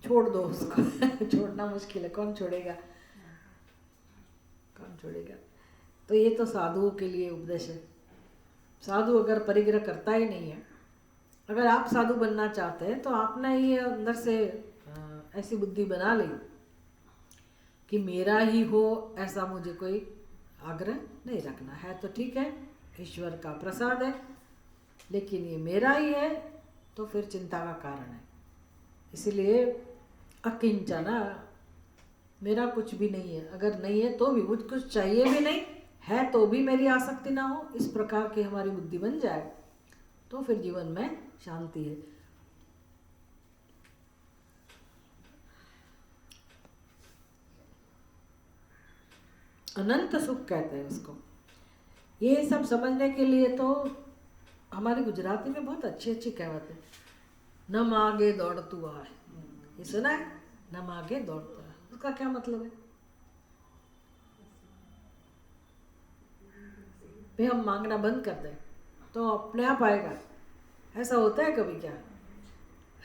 S1: छोड़ दो उसको छोड़ना मुश्किल है, कौन छोड़ेगा, कौन छोड़ेगा? तो ये तो साधुओं के लिए उपदेश है। साधु अगर परिग्रह करता ही नहीं है, अगर आप साधु बनना चाहते हैं तो आपने ये अंदर से ऐसी बुद्धि बना ली कि मेरा ही हो, ऐसा मुझे कोई आग्रह नहीं रखना है। तो ठीक है, ईश्वर का प्रसाद है, लेकिन ये मेरा ही है, तो फिर चिंता का कारण है। इसलिए अकिंचना, मेरा कुछ भी नहीं है। अगर नहीं है तो भी, मुझ कुछ चाहिए भी नहीं है तो भी मेरी आसक्ति ना हो, इस प्रकार की हमारी बुद्धि बन जाए तो फिर जीवन में शांति है। अनंत सुख कहते हैं उसको। ये सब समझने के लिए तो हमारी गुजराती में बहुत अच्छी अच्छी कहावत है। न मांगे दौड़तू आए, ये सुना है? न मांगे दौड़तू आए, उसका क्या मतलब है? भाई हम मांगना बंद कर दें तो अपने आप आएगा, ऐसा होता है कभी? क्या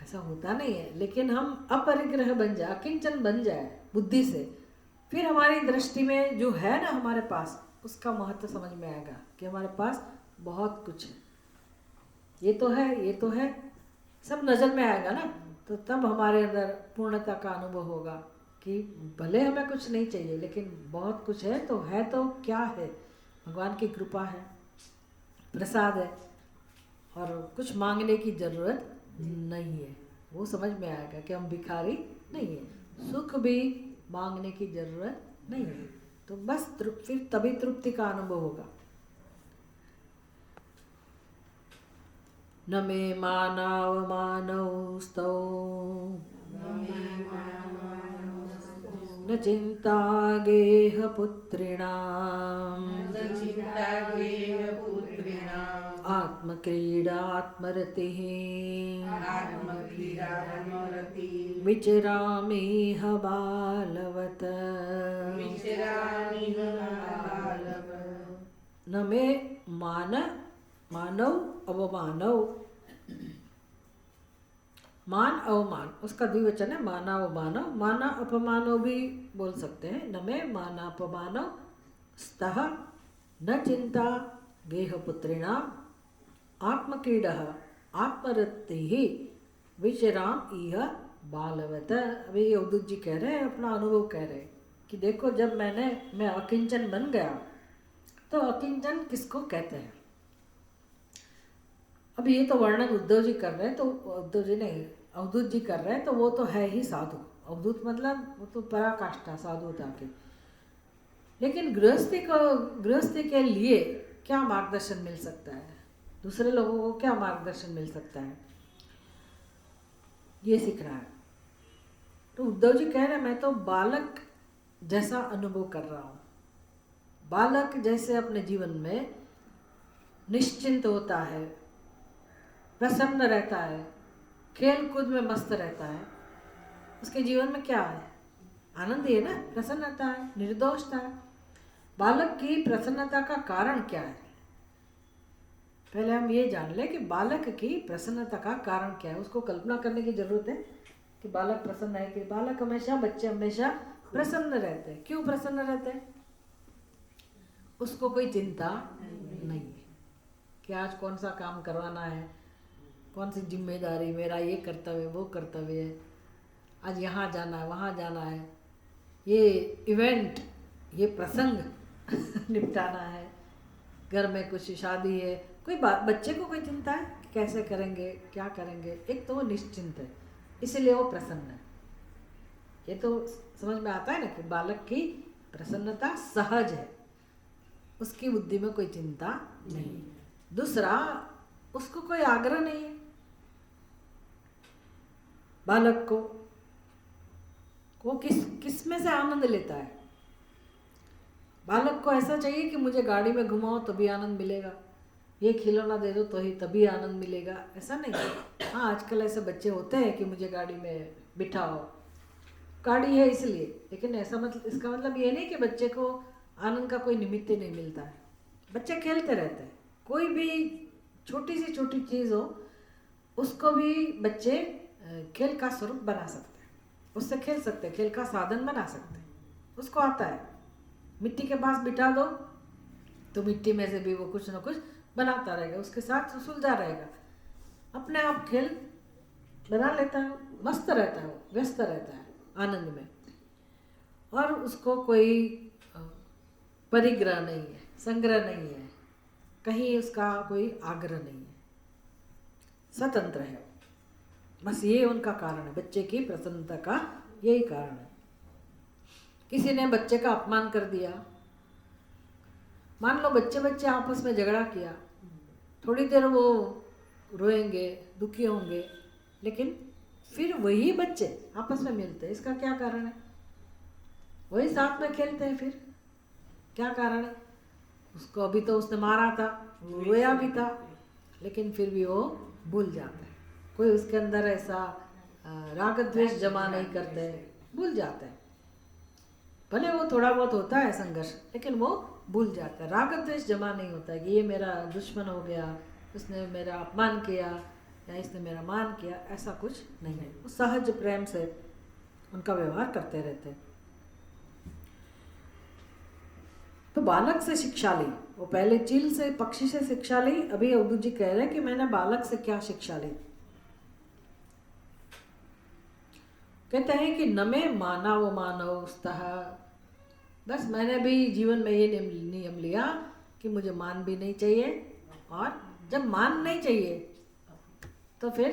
S1: ऐसा होता नहीं है। लेकिन हम अपरिग्रह बन जाए, अकिंचन बन जाए बुद्धि से, फिर हमारी दृष्टि में जो है ना हमारे पास, उसका महत्व समझ में आएगा कि हमारे पास बहुत कुछ है, ये तो है, ये तो है, सब नज़र में आएगा ना। तो तब हमारे अंदर पूर्णता का अनुभव होगा कि भले हमें कुछ नहीं चाहिए लेकिन बहुत कुछ है। तो क्या है? भगवान की कृपा है, प्रसाद है, और कुछ मांगने की ज़रूरत नहीं है। वो समझ में आएगा कि हम भिखारी नहीं है, सुख भी मांगने की ज़रूरत नहीं है। तो बस फिर तभी तृप्ति का अनुभव होगा। न मे मानावमानौ स्तौ, न चिंता गेह पुत्रिणाम्, आत्मक्रीडात्मरतिः विचरामिह बालवत्। न मे मानव अवमानव, मान अवमान उसका द्विवचन है, माना अवमानव। माना अपमानव भी बोल सकते हैं। न मे माना अपमानव स्तः न चिंता गेह पुत्रिणाम्, आत्मक्रीडः आत्मरतिः विचराम इह बालवत। अभी उद्धव जी कह रहे हैं, अपना अनुभव कह रहे हैं कि देखो, जब मैं अकिंचन बन गया, तो अकिंचन किसको कहते हैं? अब ये तो वर्णन उद्धव जी कर रहे हैं, तो उद्धव जी नहीं, अवधूत जी कर रहे हैं, तो वो तो है ही साधु। अवधूत मतलब वो तो पराकाष्ठा साधुता की। लेकिन गृहस्थी के लिए क्या मार्गदर्शन मिल सकता है, दूसरे लोगों को क्या मार्गदर्शन मिल सकता है, ये सीख रहा है। तो उद्धव जी कह रहे हैं मैं तो बालक जैसा अनुभव कर रहा हूँ। बालक जैसे अपने जीवन में निश्चिंत होता है, प्रसन्न रहता है, खेल कूद में मस्त रहता है, उसके जीवन में क्या है, आनंद ही है ना, प्रसन्नता है, निर्दोषता है। बालक की प्रसन्नता का कारण क्या है, पहले हम ये जान लें कि बालक की प्रसन्नता का कारण क्या है। उसको कल्पना करने की जरूरत है कि बालक प्रसन्न है, कि बालक हमेशा, बच्चे हमेशा प्रसन्न रहते हैं। क्यों प्रसन्न रहते हैं? उसको कोई चिंता नहीं है कि आज कौन सा काम करवाना है, कौन सी जिम्मेदारी, मेरा ये कर्तव्य वो कर्तव्य है, आज यहाँ जाना है वहाँ जाना है, ये इवेंट, ये प्रसंग निपटाना है, घर में कुछ शादी है, कोई बच्चे को कोई चिंता है कि कैसे करेंगे, क्या करेंगे। एक तो वो निश्चिंत है, इसलिए वो प्रसन्न है। ये तो समझ में आता है ना कि बालक की प्रसन्नता सहज है, उसकी बुद्धि में कोई चिंता नहीं। दूसरा, उसको कोई आग्रह नहीं है। बालक को वो किस में से आनंद लेता है। बालक को ऐसा चाहिए कि मुझे गाड़ी में घुमाओ तभी आनंद मिलेगा, ये खिलौना दे दो तो ही तभी आनंद मिलेगा, ऐसा नहीं है। हाँ, आजकल ऐसे बच्चे होते हैं कि मुझे गाड़ी में बिठाओ, गाड़ी है इसलिए, लेकिन ऐसा मतलब, इसका मतलब ये नहीं कि बच्चे को आनंद का कोई निमित्त नहीं मिलता है। बच्चे खेलते रहते हैं, कोई भी छोटी से छोटी चीज़ हो उसको भी बच्चे खेल का स्वरूप बना सकते हैं, उससे खेल सकते हैं, खेल का साधन बना सकते हैं। उसको आता है, मिट्टी के पास बिठा दो तो मिट्टी में से भी वो कुछ ना कुछ बनाता रहेगा, उसके साथ सुलझा रहेगा, अपने आप खेल बना लेता है, मस्त रहता है, वो व्यस्त रहता है आनंद में, और उसको कोई परिग्रह नहीं है, संग्रह नहीं है, कहीं उसका कोई आग्रह नहीं है, स्वतंत्र है। बस ये उनका कारण है, बच्चे की प्रसन्नता का यही कारण है। किसी ने बच्चे का अपमान कर दिया, मान लो बच्चे आपस में झगड़ा किया, थोड़ी देर वो रोएंगे, दुखी होंगे, लेकिन फिर वही बच्चे आपस में मिलते हैं। इसका क्या कारण है? वही साथ में खेलते हैं, फिर क्या कारण है? उसको अभी तो उसने मारा था, रोया भी था, लेकिन फिर भी वो भूल जाता है। कोई उसके अंदर ऐसा राग द्वेष जमा नहीं करते, भूल जाते हैं। भले वो थोड़ा बहुत होता है संघर्ष, लेकिन वो भूल जाता है। राग द्वेष जमा नहीं होता है कि ये मेरा दुश्मन हो गया, उसने मेरा अपमान किया या इसने मेरा मान किया, ऐसा कुछ नहीं है। वो सहज प्रेम से उनका व्यवहार करते रहते हैं। तो बालक से शिक्षा ली, वो पहले चील से, पक्षी से शिक्षा ली, अभी अवधूत जी कह रहे हैं कि मैंने बालक से क्या शिक्षा ली। कहते हैं कि न में मानव मानवस्तः, बस मैंने भी जीवन में ये नियम लिया कि मुझे मान भी नहीं चाहिए, और जब मान नहीं चाहिए तो फिर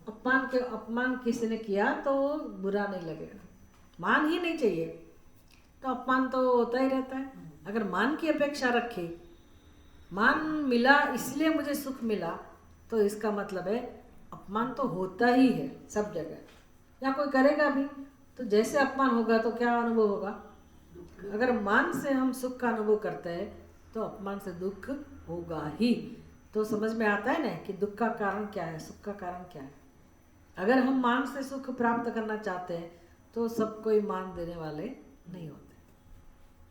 S1: अपमान किसी ने किया तो बुरा नहीं लगेगा। मान ही नहीं चाहिए तो अपमान तो होता ही रहता है। अगर मान की अपेक्षा रखी, मान मिला इसलिए मुझे सुख मिला, तो इसका मतलब है अपमान तो होता ही है सब जगह, या कोई करेगा भी तो जैसे अपमान होगा तो क्या अनुभव होगा। अगर मान से हम सुख का अनुभव करते हैं तो अपमान से दुख होगा ही। तो समझ में आता है ना कि दुख का कारण क्या है, सुख का कारण क्या है। अगर हम मान से सुख प्राप्त करना चाहते हैं तो सब कोई मान देने वाले नहीं होते।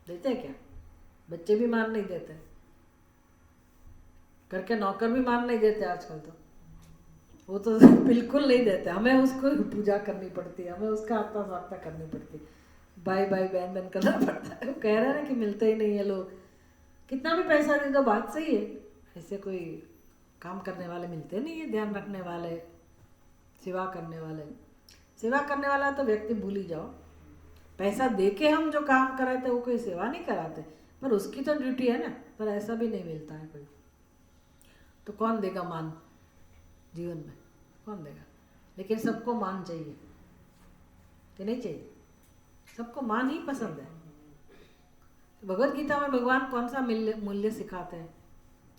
S1: देते हैं क्या? बच्चे भी मान नहीं देते, घर के नौकर भी मान नहीं देते आजकल, तो वो तो बिल्कुल नहीं देते। हमें उसको पूजा करनी पड़ती है, हमें उसका आत्मा स्वागता करनी पड़ती है, भाई भाई बहन बहन करना पड़ता है। वो कह रहे हैं ना कि मिलते ही नहीं है लोग, कितना भी पैसा दे दो, बात सही है, ऐसे कोई काम करने वाले मिलते नहीं है, ध्यान रखने वाले, सेवा करने वाले। सेवा करने वाला तो व्यक्ति भूल ही जाओ, पैसा दे के हम जो काम कराते वो कोई सेवा नहीं कराते, पर उसकी तो ड्यूटी है ना, पर ऐसा भी नहीं मिलता है कोई। तो कौन देगा मान जीवन में, कौन देगा? लेकिन सबको मान चाहिए कि नहीं चाहिए? सबको मान ही पसंद है। तो भगवत गीता में भगवान कौन सा मूल्य सिखाते हैं?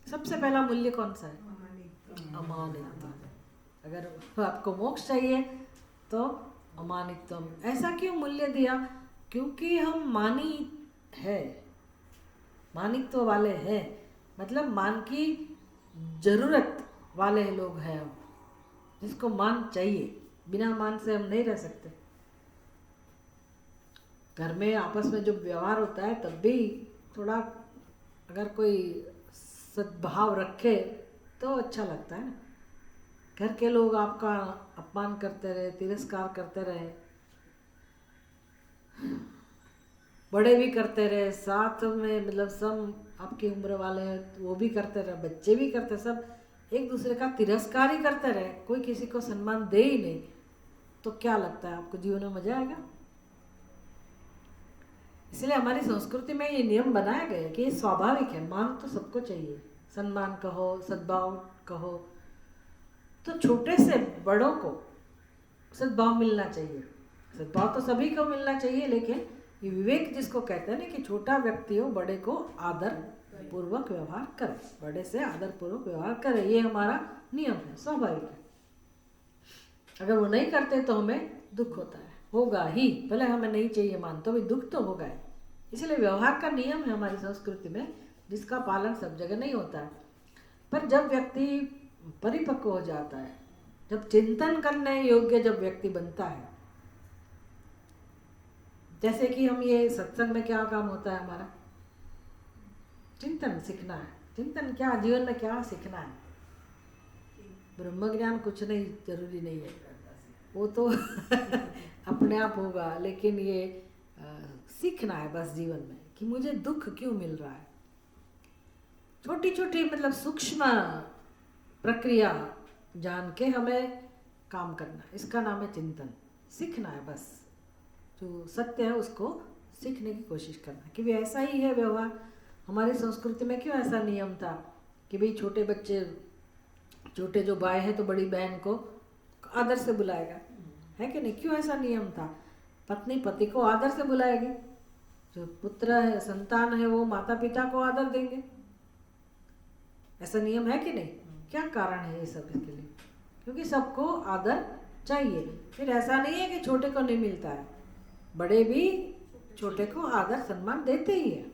S1: सबसे पहला मूल्य कौन सा है? अमानित्व। अगर आपको मोक्ष चाहिए तो अमानित्व। ऐसा क्यों मूल्य दिया? क्योंकि हम मानी है, मानित्व वाले हैं, मतलब मान की जरूरत वाले लोग हैं, जिसको मान चाहिए। बिना मान से हम नहीं रह सकते। घर में आपस में जो व्यवहार होता है तब भी थोड़ा अगर कोई सद्भाव रखे तो अच्छा लगता है ना। घर के लोग आपका अपमान करते रहे, तिरस्कार करते रहे, बड़े भी करते रहे, साथ में मतलब सब आपकी उम्र वाले वो भी करते रहे, बच्चे भी करते, सब एक दूसरे का तिरस्कार ही करते रहे, कोई किसी को सम्मान दे ही नहीं, तो क्या लगता है आपको जीवन में मजा आएगा? इसलिए हमारी संस्कृति में ये नियम बनाया गया है कि ये स्वाभाविक है, मान तो सबको चाहिए, सम्मान कहो, सद्भाव कहो, तो छोटे से बड़ों को सद्भाव मिलना चाहिए। सद्भाव तो सभी को मिलना चाहिए, लेकिन ये विवेक जिसको कहते हैं ना कि छोटा व्यक्ति हो बड़े को आदर पूर्वक व्यवहार करे, बड़े से आदर पूर्वक व्यवहार करे, ये हमारा नियम है, स्वाभाविक है। अगर वो नहीं करते तो हमें दुख होता है, होगा ही, भले हमें नहीं चाहिए मान तो भी दुख तो होगा ही। इसलिए व्यवहार का नियम है हमारी संस्कृति में, जिसका पालन सब जगह नहीं होता है। पर जब व्यक्ति परिपक्व हो जाता है, जब चिंतन करने योग्य जब व्यक्ति बनता है, जैसे कि हम ये सत्संग में क्या काम होता है हमारा? चिंतन सीखना है। चिंतन क्या, जीवन में क्या सीखना है? ब्रह्म ज्ञान कुछ नहीं, जरूरी नहीं है, वो तो अपने आप होगा, लेकिन ये सीखना है बस जीवन में कि मुझे दुख क्यों मिल रहा है। छोटी छोटी मतलब सूक्ष्म प्रक्रिया जान के हमें काम करना, इसका नाम है चिंतन। सीखना है बस, जो सत्य है उसको सीखने की कोशिश करना कि भी ऐसा ही है व्यवहार। हमारी संस्कृति में क्यों ऐसा नियम था कि भाई छोटे बच्चे, छोटे जो भाई है तो बड़ी बहन को आदर से बुलाएगा, है कि नहीं? क्यों ऐसा नियम था? पत्नी पति को आदर से बुलाएगी, जो पुत्र है, संतान है, वो माता पिता को आदर देंगे। ऐसा नियम है कि नहीं? क्या कारण है ये सब इसके लिए? क्योंकि सबको आदर चाहिए। फिर ऐसा नहीं है कि छोटे को नहीं मिलता है, बड़े भी छोटे को आदर सम्मान देते ही है,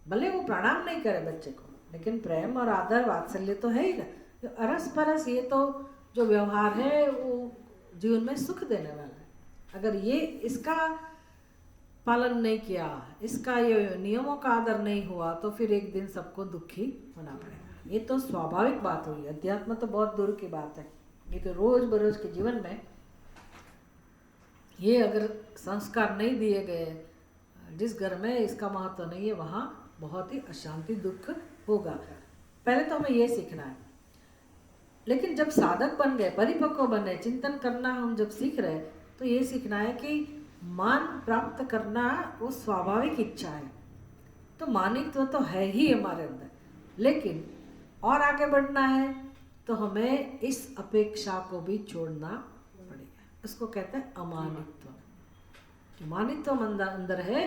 S1: भले वो प्रणाम नहीं करे बच्चे को, लेकिन प्रेम और आदर वात्सल्य तो है ही ना। तो अरस परस ये तो जो व्यवहार है वो जीवन में सुख देने वाला है। अगर ये इसका पालन नहीं किया, इसका ये नियमों का आदर नहीं हुआ, तो फिर एक दिन सबको दुखी होना पड़ेगा। ये तो स्वाभाविक बात हुई, अध्यात्म तो बहुत दूर की बात है। ये तो रोज बरोज के जीवन में ये अगर संस्कार नहीं दिए गए, जिस घर में इसका महत्व नहीं है वहाँ बहुत ही अशांति दुख होगा। पहले तो हमें ये सीखना है। लेकिन जब साधक बन गए, परिपक्व बने, चिंतन करना हम जब सीख रहे, तो ये सीखना है कि मान प्राप्त करना वो स्वाभाविक इच्छा है। तो मानित्व तो है ही हमारे अंदर, लेकिन और आगे बढ़ना है तो हमें इस अपेक्षा को भी छोड़ना पड़ेगा। उसको कहते हैं अमानित्व। जो मानित्व अंदर है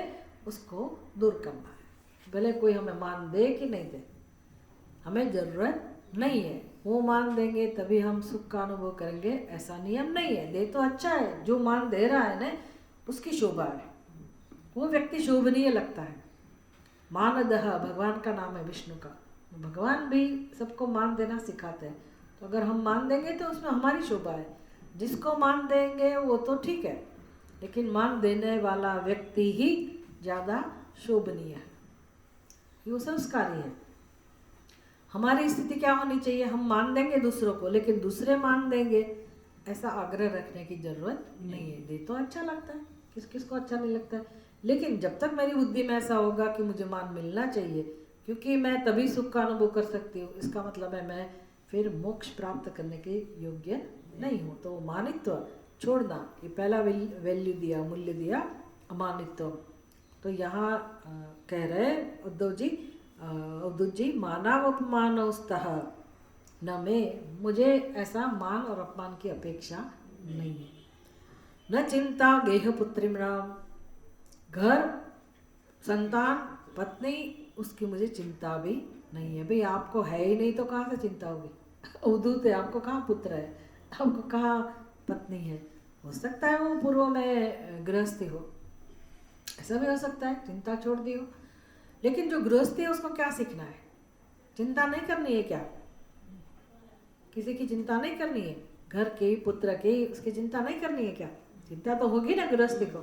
S1: उसको दूर करना है। भले कोई हमें मान दे कि नहीं दे, हमें जरूरत नहीं है। वो मान देंगे तभी हम सुख का अनुभव करेंगे, ऐसा नियम नहीं है। दे तो अच्छा है, जो मान दे रहा है ना उसकी शोभा है, वो व्यक्ति शोभनीय लगता है। मानदह भगवान का नाम है, विष्णु का। भगवान भी सबको मान देना सिखाते हैं। तो अगर हम मान देंगे तो उसमें हमारी शोभा है। जिसको मान देंगे वो तो ठीक है, लेकिन मान देने वाला व्यक्ति ही ज़्यादा शोभनीय है, वो संस्कारी है। हमारी स्थिति क्या होनी चाहिए? हम मान देंगे दूसरों को, लेकिन दूसरे मान देंगे ऐसा आग्रह रखने की जरूरत नहीं है। दे तो अच्छा लगता है, किस किस को अच्छा नहीं लगता है, लेकिन जब तक मेरी बुद्धि में ऐसा होगा कि मुझे मान मिलना चाहिए क्योंकि मैं तभी सुख का अनुभव कर सकती हूँ, इसका मतलब है मैं फिर मोक्ष प्राप्त करने के योग्य नहीं हूँ। तो मानित्व छोड़ना, ये पहला वैल्यू दिया, मूल्य दिया, अमानित्व। तो यहाँ कह रहे उद्धव जी, मानवोपमानस्तः न मैं, मुझे ऐसा मान और अपमान की अपेक्षा नहीं है। न चिंता गेह पुत्रीणाम, घर, संतान, पत्नी, उसकी मुझे चिंता भी नहीं है। भाई आपको है ही नहीं तो कहाँ से चिंता होगी? अवधूत है, आपको कहाँ पुत्र है, आपको कहाँ पत्नी है? हो सकता है वो पूर्व में गृहस्थी हो, ऐसा भी हो सकता है, चिंता छोड़ दी हो। लेकिन जो गृहस्थी है उसको क्या सीखना है? चिंता नहीं करनी है क्या? किसी की चिंता नहीं करनी है, घर की, पुत्र की, उसकी चिंता नहीं करनी है क्या? चिंता तो होगी ना गृहस्थी को।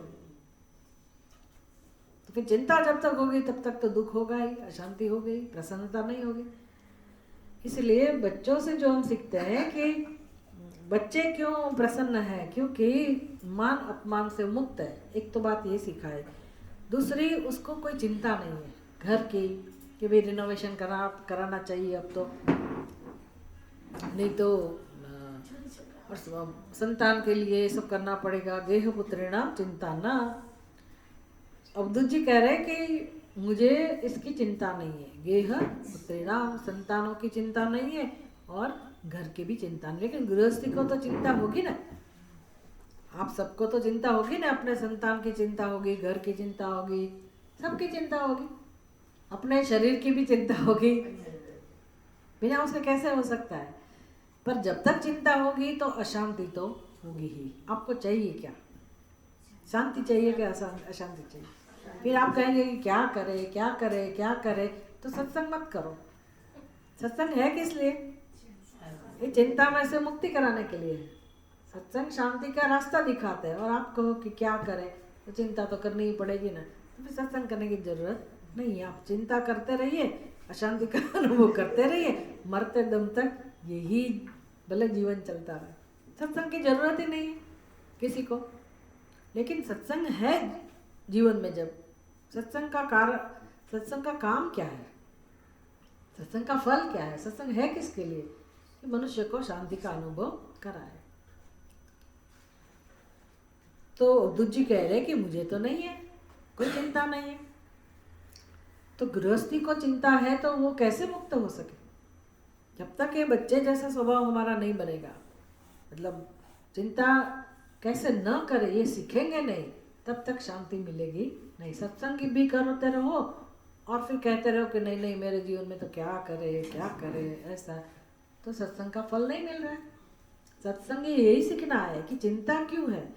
S1: तो फिर चिंता जब तक होगी तब तक तो दुख होगा ही, अशांति हो गई, प्रसन्नता नहीं होगी। इसलिए बच्चों से जो हम सीखते हैं कि बच्चे क्यों प्रसन्न है, क्योंकि मान अपमान से मुक्त है, एक तो बात ये सीखा है। दूसरी, उसको कोई चिंता नहीं है घर की कि भाई रिनोवेशन कराना चाहिए अब तो, नहीं तो और संतान के लिए सब करना पड़ेगा। गेह पुत्रिणाम चिंता न। अवधूत जी कह रहे कि मुझे इसकी चिंता नहीं है, गेह पुत्रिणाम, संतानों की चिंता नहीं है और घर की भी चिंता नहीं। लेकिन गृहस्थी को तो चिंता होगी ना, आप सबको तो चिंता होगी ना, अपने संतान की चिंता होगी, घर की चिंता होगी, सबकी चिंता होगी, अपने शरीर की भी चिंता होगी, बिना उसके कैसे हो सकता है? पर जब तक चिंता होगी तो अशांति तो होगी ही। आपको चाहिए क्या? शांति चाहिए क्या अशांति चाहिए? फिर आप कहेंगे कि क्या करे क्या करे क्या करे, तो सत्संग मत करो। सत्संग है किस लिए? ये चिंता में से मुक्ति कराने के लिए है। सत्संग शांति का रास्ता दिखाते हैं, और आप कहो कि क्या करें, तो चिंता तो करनी ही पड़ेगी ना, तो फिर सत्संग करने की जरूरत नहीं है। आप चिंता करते रहिए, अशांति का अनुभव करते रहिए, मरते दम तक यही भले जीवन चलता रहे। सत्संग की जरूरत ही नहीं है किसी को। लेकिन सत्संग है जीवन में, जब सत्संग का काम क्या है, सत्संग का फल क्या है, सत्संग है किसके लिए? कि मनुष्य को शांति का अनुभव कराए। तो अवधूत जी कह रहे कि मुझे तो नहीं है, कोई चिंता नहीं है। तो गृहस्थी को चिंता है तो वो कैसे मुक्त हो सके? जब तक ये बच्चे जैसा स्वभाव हमारा नहीं बनेगा, मतलब चिंता कैसे न करे ये सीखेंगे नहीं, तब तक शांति मिलेगी नहीं। सत्संग भी करते रहो और फिर कहते रहो कि नहीं नहीं मेरे जीवन में तो क्या करे ऐसा, तो सत्संग का फल नहीं मिल रहा है। सत्संग यही सीखना है कि चिंता क्यों है।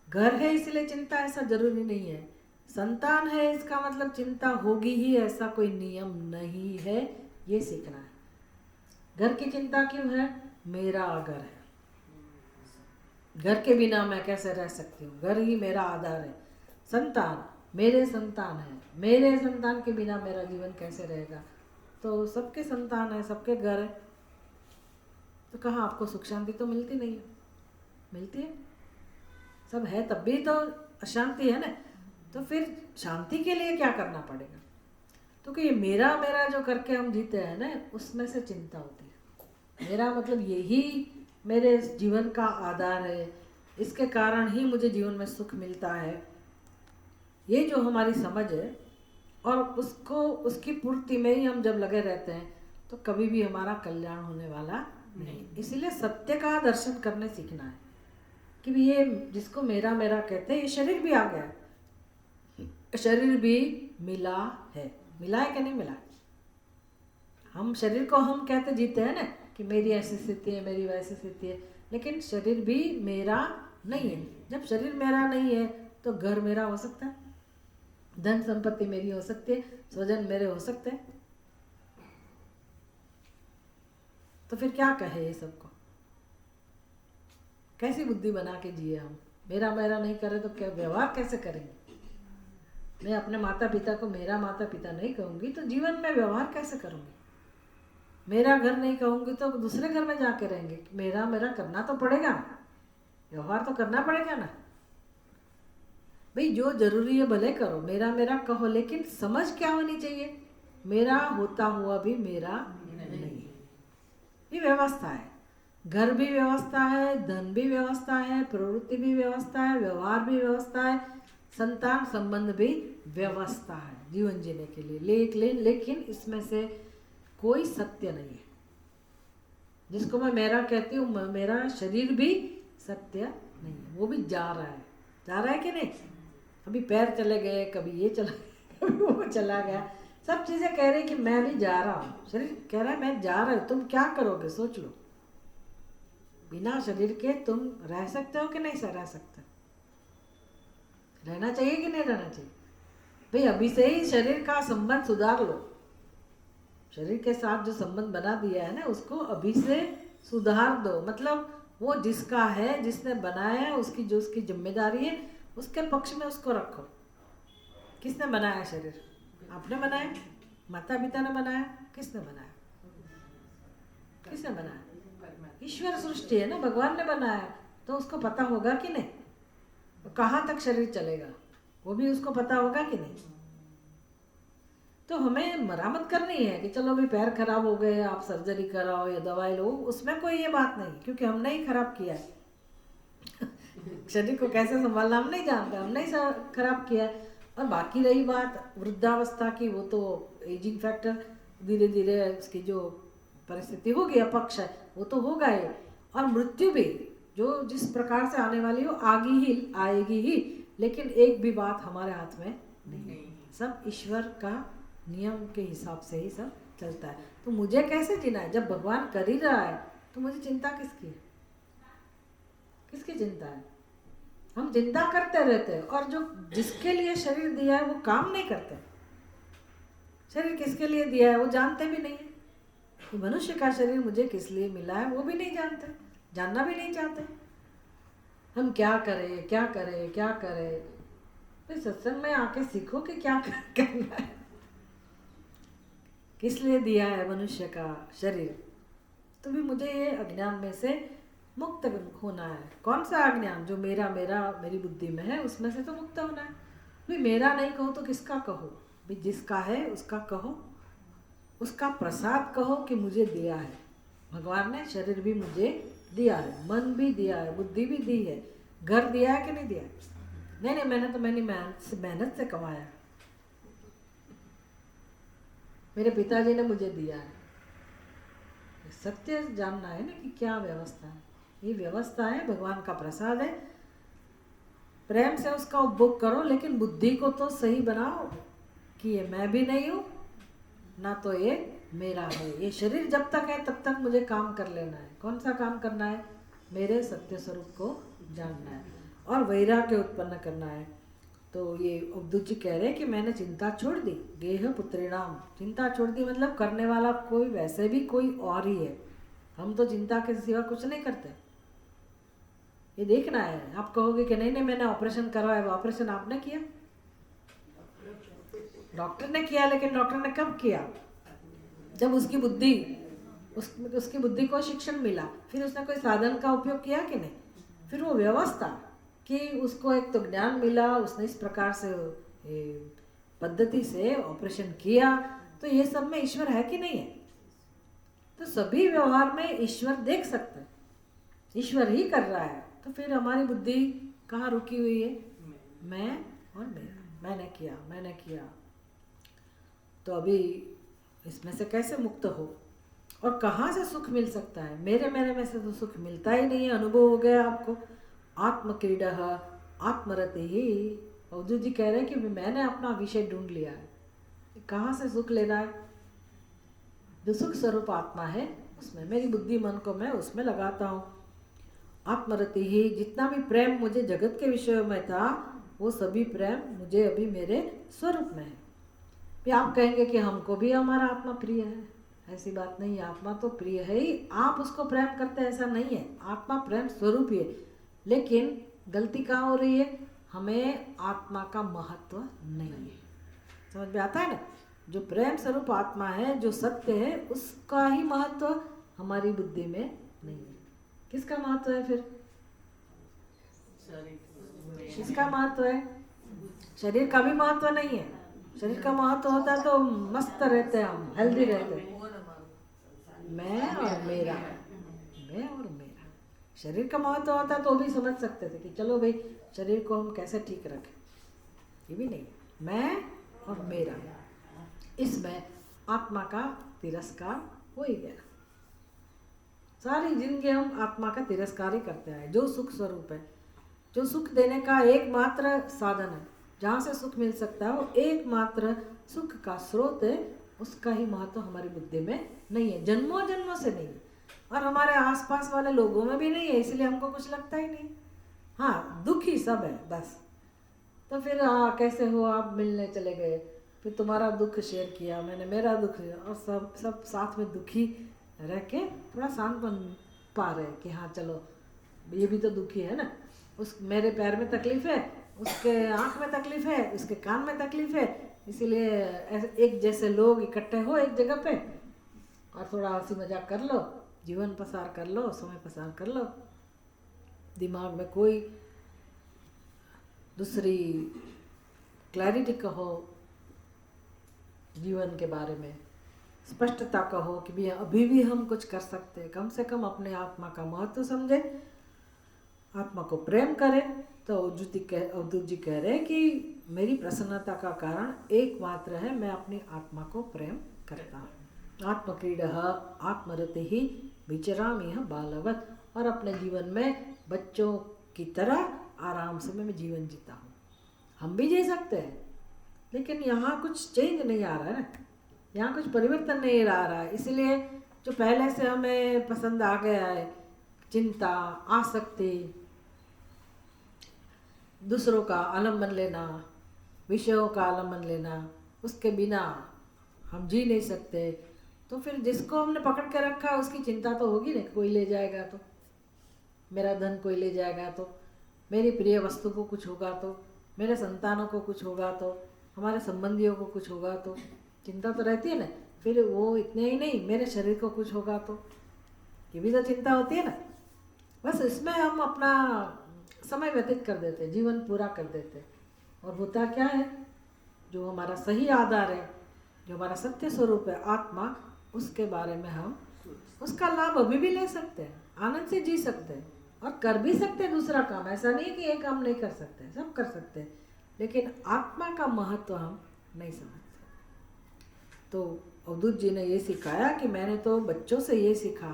S1: घर है इसलिए चिंता ऐसा जरूरी नहीं है, संतान है इसका मतलब चिंता होगी ही ऐसा कोई नियम नहीं है, ये सीखना है। घर की चिंता क्यों है? मेरा घर है, घर के बिना मैं कैसे रह सकती हूँ, घर ही मेरा आधार है। संतान, मेरे संतान है, मेरे संतान के बिना मेरा जीवन कैसे रहेगा? तो सबके संतान है, सबके घर है, तो कहाँ आपको सुख शांति तो मिलती नहीं है? मिलती है, सब है तब भी तो अशांति है ना। तो फिर शांति के लिए क्या करना पड़ेगा? तो कि ये मेरा मेरा जो करके हम जीते हैं ना, उसमें से चिंता होती है। मेरा मतलब यही मेरे जीवन का आधार है, इसके कारण ही मुझे जीवन में सुख मिलता है, ये जो हमारी समझ है, और उसको उसकी पूर्ति में ही हम जब लगे रहते हैं तो कभी भी हमारा कल्याण होने वाला नहीं। इसलिए सत्य का दर्शन करने सीखना है कि भी ये जिसको मेरा मेरा कहते हैं, ये शरीर भी आ गया, शरीर भी मिला है कि नहीं मिला? हम शरीर को हम कहते जीते हैं ना कि मेरी ऐसी स्थिति है, मेरी वैसी स्थिति है, लेकिन शरीर भी मेरा नहीं है। जब शरीर मेरा नहीं है तो घर मेरा हो सकता है, धन संपत्ति मेरी हो सकती है, स्वजन मेरे हो सकते हैं, तो फिर क्या कहे ये सबको? कैसी बुद्धि बना के जिए हम? मेरा मेरा नहीं करे तो क्या व्यवहार कैसे करेंगे? मैं अपने माता पिता को मेरा माता पिता नहीं कहूँगी तो जीवन में व्यवहार कैसे करूँगी? मेरा घर नहीं कहूँगी तो दूसरे घर में जाके रहेंगे। मेरा मेरा करना तो पड़ेगा ना, व्यवहार तो करना पड़ेगा ना। भाई जो जरूरी है भले करो, मेरा मेरा कहो, लेकिन समझ क्या होनी चाहिए? मेरा होता हुआ भी मेरा नहीं। ये व्यवस्था है, घर भी व्यवस्था है, धन भी व्यवस्था है, प्रवृत्ति भी व्यवस्था है, व्यवहार भी व्यवस्था है, संतान संबंध भी व्यवस्था है जीवन जीने के लिए। लेकिन इसमें से कोई सत्य नहीं है। जिसको मैं मेरा कहती हूँ, मेरा शरीर भी सत्य नहीं है, वो भी जा रहा है कि नहीं। अभी पैर चले गए, कभी ये चला गया, कभी वो चला गया, सब चीज़ें कह रही कि मैं भी जा रहा हूँ। शरीर कह रहा है मैं जा रहा हूँ, तुम क्या करोगे सोच लो। बिना शरीर के तुम रह सकते हो कि नहीं रह सकते? रहना चाहिए कि नहीं रहना चाहिए? भाई अभी से ही शरीर का संबंध सुधार लो। शरीर के साथ जो संबंध बना दिया है ना, उसको अभी से सुधार दो। मतलब वो जिसका है, जिसने बनाया है, उसकी जो उसकी जिम्मेदारी है, उसके पक्ष में उसको रखो। किसने बनाया शरीर? आपने बनाया? माता पिता ने बनाया? किसने बनाया? किसने बनाया? ईश्वर सृष्टि है ना, भगवान ने बनाया, तो उसको पता होगा कि नहीं? तो कहाँ तक शरीर चलेगा वो भी उसको पता होगा कि नहीं? तो हमें मरामत करनी है कि चलो भाई पैर खराब हो गए, आप सर्जरी कराओ या दवाई लो, उसमें कोई ये बात नहीं, क्योंकि हमने ही खराब किया है। शरीर को कैसे संभालना हम नहीं जानते, हमने ही खराब किया है। और बाकी रही बात वृद्धावस्था की, वो तो एजिंग फैक्टर धीरे धीरे उसकी जो परिस्थिति होगी अपक्ष है वो तो होगा ही। और मृत्यु भी जो जिस प्रकार से आने वाली हो आएगी ही। लेकिन एक भी बात हमारे हाथ में नहीं, सब ईश्वर का नियम के हिसाब से ही सब चलता है। तो मुझे कैसे जीना है? जब भगवान कर ही रहा है तो मुझे चिंता किसकी है? किसकी चिंता है? हम चिंता करते रहते हैं, और जो जिसके लिए शरीर दिया है वो काम नहीं करते। शरीर किसके लिए दिया है वो जानते भी नहीं है। तो मनुष्य का शरीर मुझे किस लिए मिला है वो भी नहीं जानते, जानना भी नहीं चाहते। हम क्या करें क्या करें क्या करें? तो सत्संग में आके सीखो कि क्या करना है, किस लिए दिया है मनुष्य का शरीर। तो भी मुझे ये अज्ञान में से मुक्त होना है। कौन सा अज्ञान? जो मेरा मेरा मेरी बुद्धि में है, उसमें से तो मुक्त होना है। भाई मेरा नहीं कहो तो किसका कहो? भाई जिसका है उसका कहो, उसका प्रसाद कहो कि मुझे दिया है भगवान ने। शरीर भी मुझे दिया है, मन भी दिया है, बुद्धि भी दी है, घर दिया है कि नहीं दिया? नहीं, मैंने तो मेहनत से कमाया, मेरे पिताजी ने मुझे दिया है। सत्य जानना है ना कि क्या व्यवस्था है। ये व्यवस्था है, भगवान का प्रसाद है, प्रेम से उसका उपभोग करो। लेकिन बुद्धि को तो सही बनाओ कि ये मैं भी नहीं हूँ ना तो ये मेरा है। ये शरीर जब तक है तब तक मुझे काम कर लेना है। कौन सा काम करना है? मेरे सत्य स्वरूप को जानना है और वैराग्य उत्पन्न करना है। तो ये अवधूत जी कह रहे हैं कि मैंने चिंता छोड़ दी, गेह पुत्रिणाम। चिंता छोड़ दी मतलब करने वाला कोई वैसे भी कोई और ही है। हम तो चिंता के सिवा कुछ नहीं करते। ये देखना है। आप कहोगे कि नहीं मैंने ऑपरेशन करवाया, ऑपरेशन आपने किया, डॉक्टर ने किया, लेकिन डॉक्टर ने कब किया? जब उसकी बुद्धि उसकी बुद्धि को शिक्षण मिला, फिर उसने कोई साधन का उपयोग किया कि नहीं? फिर वो व्यवस्था कि उसको एक तो ज्ञान मिला, उसने इस प्रकार से पद्धति से ऑपरेशन किया, तो ये सब में ईश्वर है कि नहीं है? तो सभी व्यवहार में ईश्वर देख सकते हैं, ईश्वर ही कर रहा है। तो फिर हमारी बुद्धि कहाँ रुकी हुई है? मैं और मेरा, मैंने किया। तो अभी इसमें से कैसे मुक्त हो और कहाँ से सुख मिल सकता है? मेरे में से तो सुख मिलता ही नहीं है। अनुभव हो गया आपको। आत्मक्रीडा आत्मरति ही। अवधूत जी कह रहे हैं कि मैंने अपना विषय ढूंढ लिया है। कहाँ से सुख लेना है? जो सुख स्वरूप आत्मा है उसमें मेरी बुद्धि मन को मैं उसमें लगाता हूँ। आत्मरति ही। जितना भी प्रेम मुझे जगत के विषय में था वो सभी प्रेम मुझे अभी मेरे स्वरूप में है। फिर आप कहेंगे कि हमको भी हमारा आत्मा प्रिय है। ऐसी बात नहीं है, आत्मा तो प्रिय है ही, आप उसको प्रेम करते हैं ऐसा नहीं है। आत्मा प्रेम स्वरूप ही है। लेकिन गलती कहाँ हो रही है? हमें आत्मा का महत्व नहीं है। समझ में आता है ना? जो प्रेम स्वरूप आत्मा है, जो सत्य है, उसका ही महत्व हमारी बुद्धि में नहीं है। किसका महत्व है फिर? किसका महत्व है? शरीर का भी महत्व नहीं है। शरीर का महत्व होता तो मस्त रहते, हम हेल्दी रहते। मैं और मेरा, मैं और मेरा। शरीर का महत्व होता तो भी समझ सकते थे कि चलो भाई शरीर को हम कैसे ठीक रखें। ये भी नहीं, मैं और मेरा, इसमें आत्मा का तिरस्कार हो ही गया। सारी जिंदगी हम आत्मा का तिरस्कार ही करते आए। जो सुख स्वरूप है, जो सुख देने का एकमात्र साधन है, जहाँ से सुख मिल सकता है, वो एकमात्र सुख का स्रोत है, उसका ही महत्व हमारी बुद्धि में नहीं है, जन्मों जन्मों से नहीं है, और हमारे आसपास वाले लोगों में भी नहीं है, इसलिए हमको कुछ लगता ही नहीं। हाँ, दुखी सब है बस। तो फिर कैसे हो, आप मिलने चले गए, फिर तुम्हारा दुख शेयर किया, मैंने मेरा दुख, और सब सब साथ में दुखी रह के थोड़ा शांत बन पा रहे कि हाँ चलो ये भी तो दुखी है ना, उस मेरे पैर में तकलीफ है, उसके आँख में तकलीफ है, उसके कान में तकलीफ है, इसीलिए एक जैसे लोग इकट्ठे हो एक जगह पे और थोड़ा हंसी मजाक कर लो, जीवन पसार कर लो, समय पसार कर लो, दिमाग में कोई दूसरी क्लैरिटी कहो, जीवन के बारे में स्पष्टता कहो कि भी अभी भी हम कुछ कर सकते हैं, कम से कम अपने आत्मा का महत्व समझे, आत्मा को प्रेम करें। तो अवधूत जी कह रहे हैं कि मेरी प्रसन्नता का कारण एकमात्र है, मैं अपनी आत्मा को प्रेम करता हूँ। आत्मक्रीडः आत्मरतिः विचरामि बालवत्, और अपने जीवन में बच्चों की तरह आराम से मैं जीवन जीता हूँ। हम भी जी सकते हैं, लेकिन यहाँ कुछ चेंज नहीं आ रहा है ना, यहाँ कुछ परिवर्तन नहीं आ रहा है, इसलिए जो पहले से हमें पसंद आ गया है, चिंता, आसक्ति, दूसरों का आलम्बन लेना, विषयों का आलम्बन लेना, उसके बिना हम जी नहीं सकते, तो फिर जिसको हमने पकड़ के रखा है उसकी चिंता तो होगी ना, कोई ले जाएगा तो, मेरा धन कोई ले जाएगा तो, मेरी प्रिय वस्तु को कुछ होगा तो, मेरे संतानों को कुछ होगा तो, हमारे संबंधियों को कुछ होगा तो चिंता तो रहती है ना। फिर वो इतने ही नहीं, मेरे शरीर को कुछ होगा तो, ये भी तो चिंता होती है ना। बस इसमें हम अपना समय व्यतीत कर देते, जीवन पूरा कर देते, और होता क्या है, जो हमारा सही आधार है, जो हमारा सत्य स्वरूप है आत्मा, उसके बारे में हम उसका लाभ अभी भी ले सकते हैं, आनंद से जी सकते हैं और कर भी सकते हैं दूसरा काम। ऐसा नहीं है कि ये काम नहीं कर सकते, सब कर सकते हैं, लेकिन आत्मा का महत्व हम नहीं समझते। तो अवधूत जी ने ये सिखाया कि मैंने तो बच्चों से ये सीखा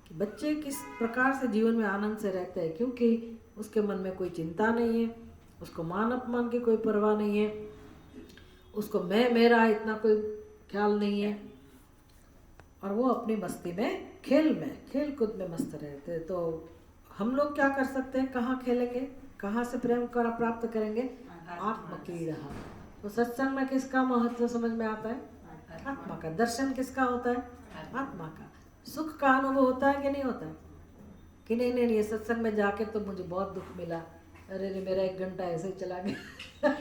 S1: कि बच्चे किस प्रकार से जीवन में आनंद से रहते हैं, क्योंकि उसके मन में कोई चिंता नहीं है, उसको मान अपमान की कोई परवाह नहीं है, उसको मैं मेरा इतना कोई ख्याल नहीं है, और वो अपनी मस्ती में खेल कूद में मस्त रहते हैं। तो हम लोग क्या कर सकते हैं, कहाँ खेलेंगे, कहाँ से प्रेम कर प्राप्त करेंगे, आत्मक्रीडः। तो सत्संग में किसका महत्व समझ में आता है, आत्मा का। दर्शन किसका होता है, आत्मा का। सुख का अनुभव होता है कि नहीं होता है, कि नहीं नहीं ये सत्संग में जाके तो मुझे बहुत दुख मिला, अरे रे मेरा 1 घंटा ऐसे ही चला गया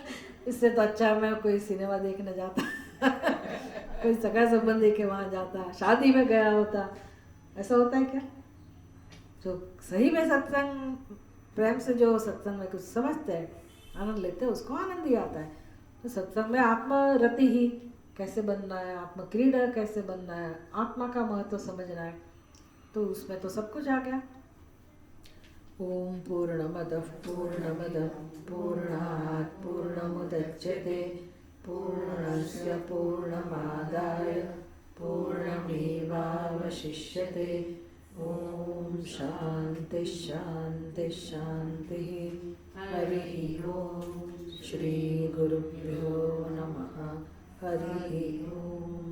S1: इससे तो अच्छा मैं कोई सिनेमा देखने जाता कोई सगा संबंधी के वहाँ जाता, शादी में गया होता। ऐसा होता है क्या? जो सही में सत्संग प्रेम से जो सत्संग में कुछ समझते हैं, आनंद लेते हैं, उसको आनंद ही आता है। तो सत्संग में आत्मरति ही कैसे बनना है, आत्मक्रीडा कैसे बनना है, आत्मा का महत्व समझना है, तो उसमें तो सब कुछ आ गया। ओम पूर्णमदः पूर्णमिदं पूर्णात् पूर्णमुदच्यते पूर्णस्य पूर्णमादाय पूर्णमेवावशिष्यते। ओम शांति शांति शांति। हरि ओम। श्री गुरुभ्यो नमः। हरि ओम।